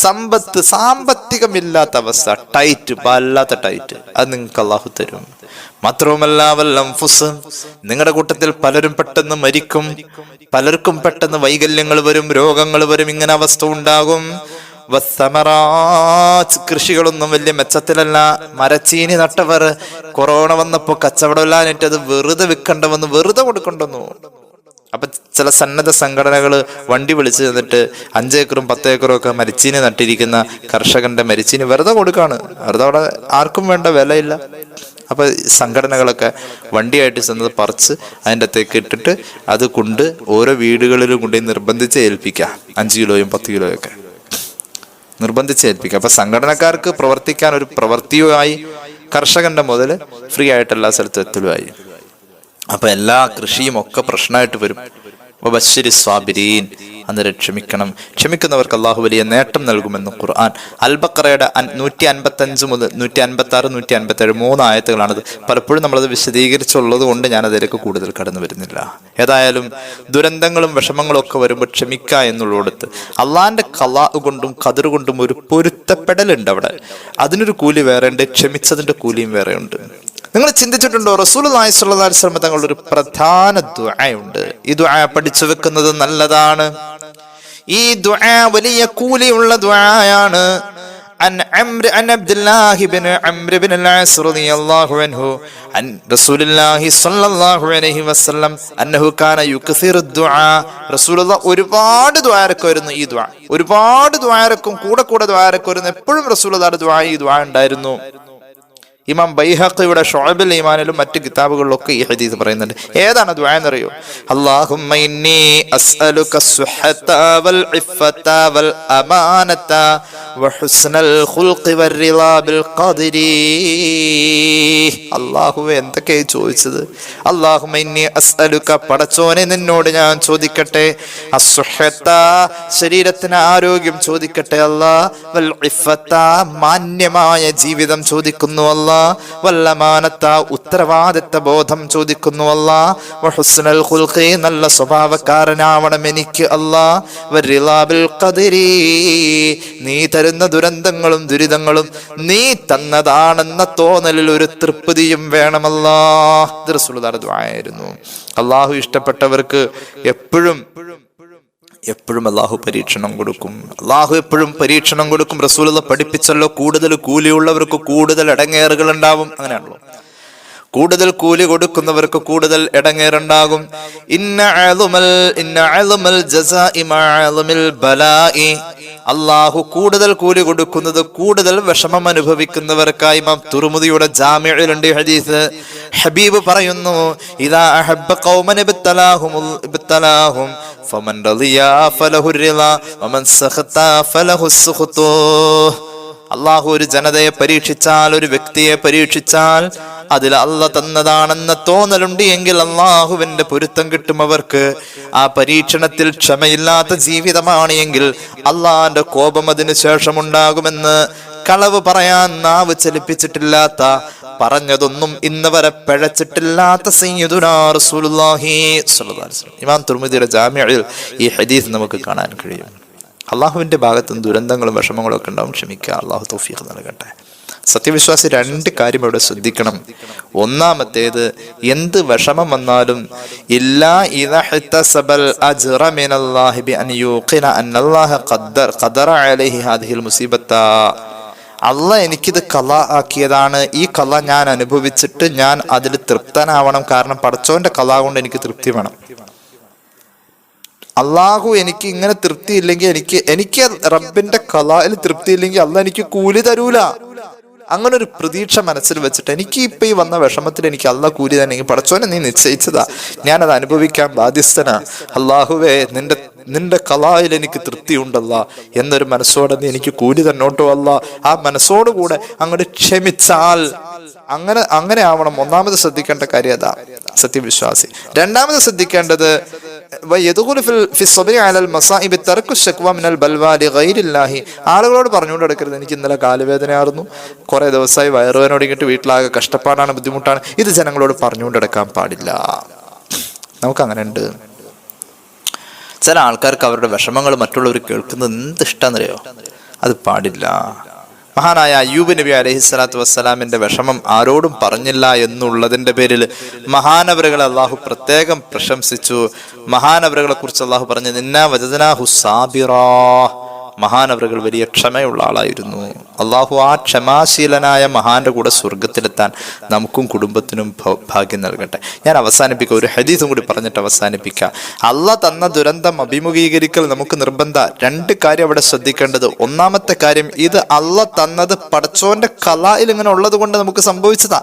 സമ്പത്ത്, സാമ്പത്തികമില്ലാത്ത അവസ്ഥ, ടൈറ്റ്, വല്ലാത്ത ടൈറ്റ്, അത് നിങ്ങൾക്ക് അള്ളാഹു തരും. മാത്രവുമല്ല വൽ അൻഫുസ്, നിങ്ങളുടെ കൂട്ടത്തിൽ പലരും പെട്ടെന്ന് മരിക്കും, പലർക്കും പെട്ടെന്ന് വൈകല്യങ്ങൾ വരും, രോഗങ്ങൾ വരും, ഇങ്ങനെ അവസ്ഥ ഉണ്ടാകും. കൃഷികളൊന്നും വലിയ മെച്ചത്തിലല്ല. മരച്ചീനി നട്ടവർ കൊറോണ വന്നപ്പോ കച്ചവടമില്ലാഞ്ഞിട്ട് അത് വെറുതെ വിൽക്കണ്ട വന്നു, വെറുതെ കൊടുക്കണ്ടെന്നു. അപ്പൊ ചില സന്നദ്ധ സംഘടനകൾ വണ്ടി വിളിച്ചു തന്നിട്ട് 5 ഏക്കറും 10 ഏക്കറും ഒക്കെ മരിച്ചീനി നട്ടിരിക്കുന്ന കർഷകന്റെ മരിച്ചീനി വെറുതെ കൊടുക്കാണ്. വെറുതെ അവിടെ ആർക്കും വേണ്ട, വിലയില്ല. അപ്പൊ സംഘടനകളൊക്കെ വണ്ടിയായിട്ട് ചെന്നത് പറിച്ച് അതിൻ്റെ അകത്തേക്ക് ഇട്ടിട്ട് അത് കൊണ്ട് ഓരോ വീടുകളിലും കൊണ്ടുപോയി നിർബന്ധിച്ച് ഏൽപ്പിക്കാം. 5 കിലോയും 10 കിലോയും ഒക്കെ നിർബന്ധിച്ച് ഏൽപ്പിക്കുക. അപ്പൊ സംഘടനക്കാർക്ക് പ്രവർത്തിക്കാൻ ഒരു പ്രവൃത്തിയുമായി, കർഷകന്റെ മുതൽ ഫ്രീ ആയിട്ട് എല്ലാ സ്ഥലത്തും എത്തലുമായി. അപ്പൊ എല്ലാ കൃഷിയും ഒക്കെ പ്രശ്നമായിട്ട് വരും. വബശ്ശിരി സ്വാബിരീൻ, അന്നേരം ക്ഷമിക്കണം. ക്ഷമിക്കുന്നവർക്ക് അള്ളാഹു വലിയ നേട്ടം നൽകുമെന്ന് ഖുർആൻ. അൽ ബഖറയുടെ 155 മുതൽ 156, 157 3 ആയത്തുകളാണിത്. പലപ്പോഴും നമ്മളത് വിശദീകരിച്ചുള്ളത് കൊണ്ട് ഞാൻ അതിലേക്ക് കൂടുതൽ കടന്നു വരുന്നില്ല. ഏതായാലും ദുരന്തങ്ങളും വിഷമങ്ങളും ഒക്കെ വരുമ്പോൾ ക്ഷമിക്കുക എന്നുള്ളിടത്ത് അള്ളാന്റെ ഖലാ കൊണ്ടും ഖദർ കൊണ്ടും ഒരു പൊരുത്തപ്പെടലുണ്ട്. അവിടെ അതിനൊരു കൂലി വേറെ ഉണ്ട്, ക്ഷമിച്ചതിന്റെ കൂലിയും വേറെ ഉണ്ട്. നിങ്ങൾ ചിന്തിച്ചിട്ടുണ്ടോ? റസൂലുള്ളാഹി സ്വല്ലല്ലാഹു അലൈഹി വസല്ലം തങ്ങളുടെ ഒരു പ്രധാന ദുആയുണ്ട്. ഈ ദുആ പഠിച്ചു വെക്കുന്നത് നല്ലതാണ്. ഈ ദുആ വലിയ കൂലിയുള്ള ദുആയാണ്. عن عبد الله بن عمرو بن العاص رضي الله عنه عن رسول الله صلى الله عليه وسلم انه كان يكثر الدعاء. റസൂലുള്ളാഹി ഒരുപാട് ദുആരക്കുമായിരുന്നു. ഈ ദുആ ഒരുപാട് ദുആരക്കും കൂടെ ദുആരക്കുമായിരുന്നു. എപ്പോഴും റസൂലുള്ളാഹിയുടെ ദുആ ഈ ദുആ ഉണ്ടായിരുന്നു. ഇമാം ബൈഹഖിയുടെ ശുഅബുൽ ഈമാനിലും മറ്റ് കിതാബുകളിലൊക്കെ ഈ ഹദീസ് പറയുന്നുണ്ട്. ഏതാണ് ദുആ എന്നറിയോ? അല്ലാഹുമ്മ ഇന്നി അസ്അലുക അസ്സുഹത വൽ ഇഫ്ഫത വൽ അമാനത വഹുസ്നൽ ഖുൽഖി വറിളാ ബിൽ ഖദരി. അല്ലാഹുവേ, എന്തൊക്കെയായി ചോദിച്ചത്? അല്ലാഹുമ്മ ഇന്നി അസ്അലുക, പടച്ചോനെ നിന്നോട് ഞാൻ ചോദിക്കട്ടെ, അസ്സുഹത, ശരീരത്തിന് ആരോഗ്യം ചോദിക്കട്ടെ അല്ലാഹ്, വൽ ഇഫ്ഫത, മാന്യമായ ജീവിതം ചോദിക്കുന്നു അല്ലാഹ്, അല്ലാ. വല്ലമാനത്ത ഉത്തരവാദിത്ത ബോധം ചോദിക്കുന്നു അല്ലാ. വഹുസ്നുൽ ഖുൽഖി നല്ല സ്വഭാവക്കാരനാവണം എനിക്ക് അല്ലാ. വറിളാ ബിൽ ഖദരി നീ തരുന്ന ദുരന്തങ്ങളും ദുരിതങ്ങളും നീ തന്നതാണെന്ന തോന്നലിൽ ഒരു തൃപ്തിയും വേണമല്ലാ. ഇത് റസൂലുള്ളാഹിയുടെ ദുആയായിരുന്നു. അള്ളാഹു ഇഷ്ടപ്പെട്ടവർക്ക് എപ്പോഴും അള്ളാഹു പരീക്ഷണം കൊടുക്കും. അള്ളാഹു എപ്പോഴും പരീക്ഷണം കൊടുക്കും. റസൂലുള്ളാഹി പഠിപ്പിച്ചല്ലോ, കൂടുതൽ കൂലിയുള്ളവർക്ക് കൂടുതൽ ഇടങ്ങേറുകൾ ഉണ്ടാവും. അങ്ങനെയാണല്ലോ, കൂടുതൽ കൂലി കൊടുക്കുന്നവർക്ക് കൂടുതൽ ഇടങ്ങേറുണ്ടാകും. അള്ളാഹു കൂടുതൽ കൂലി കൊടുക്കുന്നത് കൂടുതൽ വിഷമം അനുഭവിക്കുന്നവർക്കായി. ഇമാം തുർമുദിയുടെ ജാമിഉലുണ്ട് ഹദീസ്. ഹബീബ് പറയുന്നു, ഇദാ അഹബ്ബ ഖൗമൻ ഇബ്തലാഹും ഫമൻ റളിയ ഫലഹു റിളാ വമൻ സഖത ഫലഹു സുഖ്തു. അള്ളാഹു ഒരു ജനതയെ പരീക്ഷിച്ചാൽ, ഒരു വ്യക്തിയെ പരീക്ഷിച്ചാൽ അതിൽ അള്ള തന്നതാണെന്ന തോന്നലുണ്ട് എങ്കിൽ അള്ളാഹുവിന്റെ പൊരുത്തം കിട്ടും അവർക്ക്. ആ പരീക്ഷണത്തിൽ ക്ഷമയില്ലാത്ത ജീവിതമാണ് എങ്കിൽ അള്ളാഹിന്റെ കോപം അതിനു ശേഷം ഉണ്ടാകുമെന്ന് കളവ് പറയാൻ നാവ് ചലിപ്പിച്ചിട്ടില്ലാത്ത, പറഞ്ഞതൊന്നും ഇന്ന് വരെ പിഴച്ചിട്ടില്ലാത്ത സയ്യിദുനാ റസൂലുള്ളാഹി സ്വല്ലല്ലാഹു അലൈഹി വസല്ലം. ഇമാം തുർമുദിയുടെ ജാമിഉൽ ഈ ഹദീസ് നമുക്ക് കാണാൻ കഴിയും. അള്ളാഹുവിന്റെ ഭാഗത്തുനിന്ന് ദുരന്തങ്ങളും വിഷമങ്ങളും ഒക്കെ ഉണ്ടാവും. ക്ഷമിക്കുക. അള്ളാഹു തൗഫീഖ് നൽകട്ടെ. സത്യവിശ്വാസി രണ്ട് കാര്യം ഇവിടെ ശ്രദ്ധിക്കണം. ഒന്നാമത്തേത്, എന്ത് വിഷമം വന്നാലും അള്ളാഹ് എനിക്കിത് ഖളാ ആക്കിയതാണ്, ഈ ഖളാ ഞാൻ അനുഭവിച്ചിട്ട് ഞാൻ അതിൽ തൃപ്തനാവണം. കാരണം പടച്ചോന്റെ ഖളാ കൊണ്ട് എനിക്ക് തൃപ്തി വേണം. അള്ളാഹു എനിക്ക് ഇങ്ങനെ തൃപ്തി ഇല്ലെങ്കിൽ, എനിക്ക് റബ്ബിന്റെ ഖളായിൽ തൃപ്തി ഇല്ലെങ്കിൽ അള്ളാഹ് എനിക്ക് കൂലി തരൂല. അങ്ങനെ ഒരു പ്രതീക്ഷ മനസ്സിൽ വെച്ചിട്ട് എനിക്ക് ഇപ്പൊ ഈ വന്ന വിഷമത്തിൽ എനിക്ക് അള്ളാഹ് കൂലി തന്നെ, പടച്ചോനെ നീ നിശ്ചയിച്ചതാ, ഞാനത് അനുഭവിക്കാൻ ബാധ്യസ്ഥനാ. അള്ളാഹുവേ നിന്റെ ഖളായിൽ എനിക്ക് തൃപ്തി ഉണ്ടല്ല എന്നൊരു മനസ്സോടെ നീ എനിക്ക് കൂലി തന്നോട്ടോ അല്ല. ആ മനസ്സോടുകൂടെ അങ്ങോട്ട് ക്ഷമിച്ചാൽ അങ്ങനെ ആവണം. ഒന്നാമത് ശ്രദ്ധിക്കേണ്ട കാര്യം അതാ സത്യവിശ്വാസി. രണ്ടാമത് ശ്രദ്ധിക്കേണ്ടത്, ആളുകളോട് പറഞ്ഞുകൊണ്ട് എടുക്കരുത്, എനിക്ക് ഇന്നലെ കാലുവേദനയായിരുന്നു, കുറെ ദിവസമായി വയറുവേദന ഇങ്ങോട്ട്, വീട്ടിലാകെ കഷ്ടപ്പാടാണ്, ബുദ്ധിമുട്ടാണ്. ഇത് ജനങ്ങളോട് പറഞ്ഞുകൊണ്ട് എടുക്കാൻ പാടില്ല. നമുക്കങ്ങനെ ഉണ്ട്. ചില ആൾക്കാർക്ക് അവരുടെ വിഷമങ്ങൾ മറ്റുള്ളവർ കേൾക്കുന്നത് എന്ത് ഇഷ്ടമെന്നറിയോ? അത് പാടില്ല. മഹാനായ അയ്യൂബ് നബി അലൈഹിസ്സലാത്തു വസ്സലാമിന്റെ വിഷമം ആരോടും പറഞ്ഞില്ല എന്നുള്ളതിന്റെ പേരിൽ മഹാനവറുകളെ അള്ളാഹു പ്രത്യേകം പ്രശംസിച്ചു. മഹാനവറുകളെ കുറിച്ച് അള്ളാഹു പറഞ്ഞു, ഇന്നാ വജദ്നാഹു സാബിറാ. മഹാനവറുകൾ വലിയ ക്ഷമയുള്ള ആളായിരുന്നു. അള്ളാഹു ആ ക്ഷമാശീലനായ മഹാന്റെ കൂടെ സ്വർഗത്തിലെത്താൻ നമുക്കും കുടുംബത്തിനും ഭാഗ്യം നൽകട്ടെ. ഞാൻ അവസാനിപ്പിക്കാം, ഒരു ഹദീസും കൂടി പറഞ്ഞിട്ട് അവസാനിപ്പിക്കാം. അള്ളാഹ് തന്ന ദുരന്തം അഭിമുഖീകരിക്കൽ നമുക്ക് നിർബന്ധ. രണ്ട് കാര്യം അവിടെ ശ്രദ്ധിക്കേണ്ടത്. ഒന്നാമത്തെ കാര്യം, ഇത് അള്ളാഹ് തന്നത് പടച്ചോന്റെ ഖളായിൽ ഇങ്ങനെ ഉള്ളത് കൊണ്ട് നമുക്ക് സംഭവിച്ചതാ.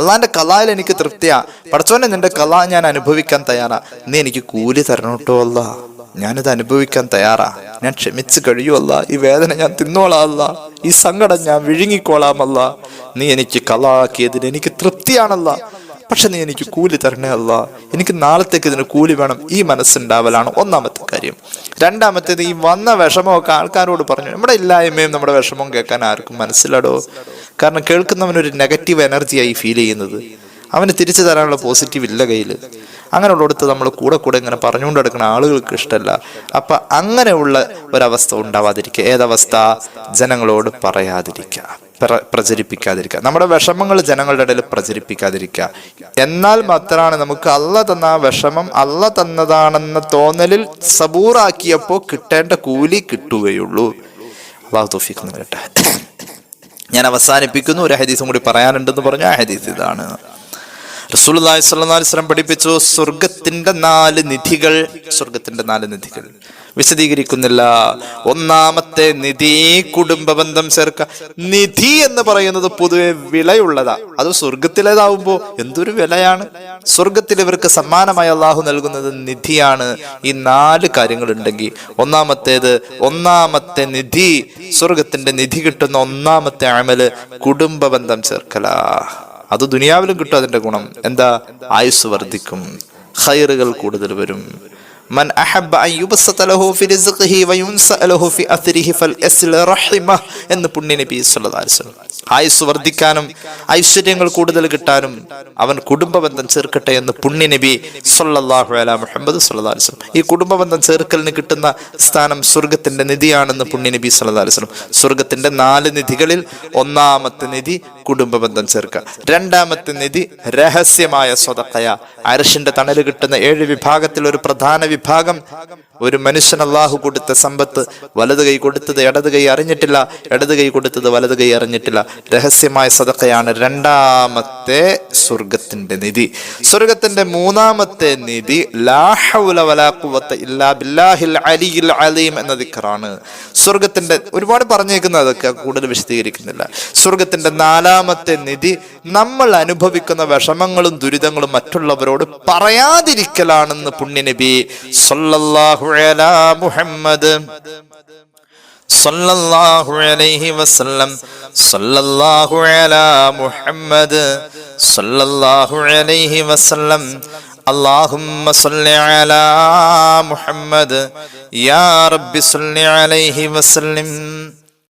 അള്ളാന്റെ ഖളായിൽ എനിക്ക് തൃപ്തിയാ. പടച്ചോനെ നിന്റെ ഖളാ ഞാൻ അനുഭവിക്കാൻ തയ്യാറാ, നീ എനിക്ക് കൂലി തരണോട്ടോ അല്ലാ, ഞാനിത് അനുഭവിക്കാൻ തയ്യാറാ, ഞാൻ ക്ഷമിച്ച് കഴിയുമല്ല, ഈ വേദന ഞാൻ തിന്നോളാമല്ല, ഈ സങ്കടം ഞാൻ വിഴുങ്ങിക്കോളാമല്ല, നീ എനിക്ക് ഖളാ ആക്കിയതിന് എനിക്ക് തൃപ്തിയാണല്ല, പക്ഷെ നീ എനിക്ക് കൂലി തരണേ അല്ല, എനിക്ക് നാളത്തേക്ക് ഇതിന് കൂലി വേണം. ഈ മനസ്സുണ്ടാവലാണ് ഒന്നാമത്തെ കാര്യം. രണ്ടാമത്തേത്, ഈ വന്ന വിഷമമൊക്കെ ആൾക്കാരോട് പറഞ്ഞു. നമ്മുടെ ഇല്ലായ്മയും നമ്മുടെ വിഷമവും കേൾക്കാൻ ആർക്കും മനസ്സിലാടോ. കാരണം കേൾക്കുന്നവനൊരു നെഗറ്റീവ് എനർജിയായി ഫീൽ ചെയ്യുന്നത്, അവന് തിരിച്ചു തരാനുള്ള പോസിറ്റീവ് ഇല്ല കയ്യിൽ. അങ്ങനെയുള്ളടത്ത് നമ്മൾ കൂടെ ഇങ്ങനെ പറഞ്ഞുകൊണ്ട് എടുക്കുന്ന ആളുകൾക്ക് ഇഷ്ടമല്ല. അപ്പൊ അങ്ങനെയുള്ള ഒരവസ്ഥ ഉണ്ടാവാതിരിക്കുക. ഏതവസ്ഥ? ജനങ്ങളോട് പറയാതിരിക്കുക, പ്രചരിപ്പിക്കാതിരിക്കുക. നമ്മുടെ വിഷമങ്ങൾ ജനങ്ങളുടെ ഇടയിൽ പ്രചരിപ്പിക്കാതിരിക്കുക. എന്നാൽ മാത്രമാണ് നമുക്ക് അള്ളാഹ് തന്ന ആ വിഷമം അള്ളാഹ് തന്നതാണെന്ന തോന്നലിൽ സബൂറാക്കിയപ്പോൾ കിട്ടേണ്ട കൂലി കിട്ടുകയുള്ളൂ. അല്ലാഹു തൗഫീഖ് നൽകട്ടെ. ഞാൻ അവസാനിപ്പിക്കുന്നു. ഒരു ഹദീസും കൂടി പറയാനുണ്ടെന്ന് പറഞ്ഞു. ആ ഹദീസ് ഇതാണ്. റസൂലുള്ളാഹി സ്വല്ലല്ലാഹു അലൈഹി വസല്ലം പഠിപ്പിച്ചു, സ്വർഗത്തിന്റെ 4 നിധികൾ വിശദീകരിക്കുന്നില്ല. ഒന്നാമത്തെ നിധി കുടുംബ ബന്ധം ചേർക്ക. നിധി എന്ന് പറയുന്നത് പൊതുവെ വിലയുള്ളതാ. അത് സ്വർഗത്തിലേതാവുമ്പോ എന്തൊരു വിലയാണ്. സ്വർഗത്തിൽ ഇവർക്ക് സമ്മാനമായി അള്ളാഹു നൽകുന്നത് നിധിയാണ്. ഈ 4 കാര്യങ്ങൾ ഉണ്ടെങ്കിൽ ഒന്നാമത്തെ നിധി, സ്വർഗത്തിന്റെ നിധി കിട്ടുന്ന ഒന്നാമത്തെ അമല് കുടുംബ ബന്ധം ചേർക്കലാ. അത് ദുനിയാവിലും കിട്ടും. അതിന്റെ ഗുണം എന്താ? ആയുസ് വർദ്ധിക്കും, ഖൈറുകൾ കൂടുതൽ വരും, മൻ അഹബ്ബ അൻ യുബസത ലഹു ഫി റിസ്ഖിഹി വയുൻസഅ ലഹു ഫി അത്രിഹി ഫൽയസ്ല റഹിമഹ എന്ന് പുണ്യ നബി സല്ലല്ലാഹു അലൈഹി വസല്ലം. ആയുസ് വർദ്ധിക്കാനും ഐശ്വര്യങ്ങൾ കൂടുതൽ കിട്ടാനും അവൻ കുടുംബബന്ധം ചേർക്കട്ടെ എന്ന് പുണ്യ നബി സല്ലല്ലാഹു അലൈഹി മുഹമ്മദ് സല്ലല്ലാഹു അലൈഹി വസല്ലം. ഈ കുടുംബബന്ധം ചേർക്കലിന് കിട്ടുന്ന സ്ഥാനം സ്വർഗത്തിന്റെ നിധിയാണെന്ന് പുണ്യ നബി സല്ലല്ലാഹു അലൈഹി വസല്ലം. സ്വർഗത്തിന്റെ 4 നിധികളിൽ ഒന്നാമത്തെ നിധി കുടുംബബന്ധം ചേർക്കുക. രണ്ടാമത്തെ നിധി രഹസ്യമായ സ്വതക്കയ. അർശിന്റെ തണല് കിട്ടുന്ന 7 വിഭാഗത്തിൽ ഒരു പ്രധാന വിഭാഗം, ഒരു മനുഷ്യൻ അള്ളാഹു കൊടുത്ത സമ്പത്ത് വലത് കൈ കൊടുത്തത് ഇടത് കൈ അറിഞ്ഞിട്ടില്ല, ഇടത് കൈ കൊടുത്തത് വലത് കൈ അറിഞ്ഞിട്ടില്ല. രഹസ്യമായ സദഖയാണ് രണ്ടാമത്തെ സ്വർഗത്തിന്റെ നിധി. സ്വർഗത്തിന്റെ 3ാമത്തെ നിധി ലാ ഹൗല വലാ ഖുവത ഇല്ലാ ബില്ലാഹിൽ അലിയിൽ അലീം എന്ന ദിക്റാണ്. സ്വർഗത്തിന്റെ ഒരുപാട് പറഞ്ഞേക്കുന്ന, അതൊക്കെ കൂടുതൽ വിശദീകരിക്കുന്നില്ല. സ്വർഗത്തിന്റെ 4ാമത്തെ നിധി നമ്മൾ അനുഭവിക്കുന്ന വിഷമങ്ങളും ദുരിതങ്ങളും മറ്റുള്ളവരോട് പറയാതിരിക്കലാണെന്ന് പുണ്യ നബി സല്ലല്ലാഹു അലാ മുഹമ്മദ് സല്ലല്ലാഹു അലൈഹി വസല്ലം സല്ലല്ലാഹു അലാ മുഹമ്മദ് സല്ലല്ലാഹു അലൈഹി വസല്ലം. اللهم صل على محمد يا رب صل عليه وسلم.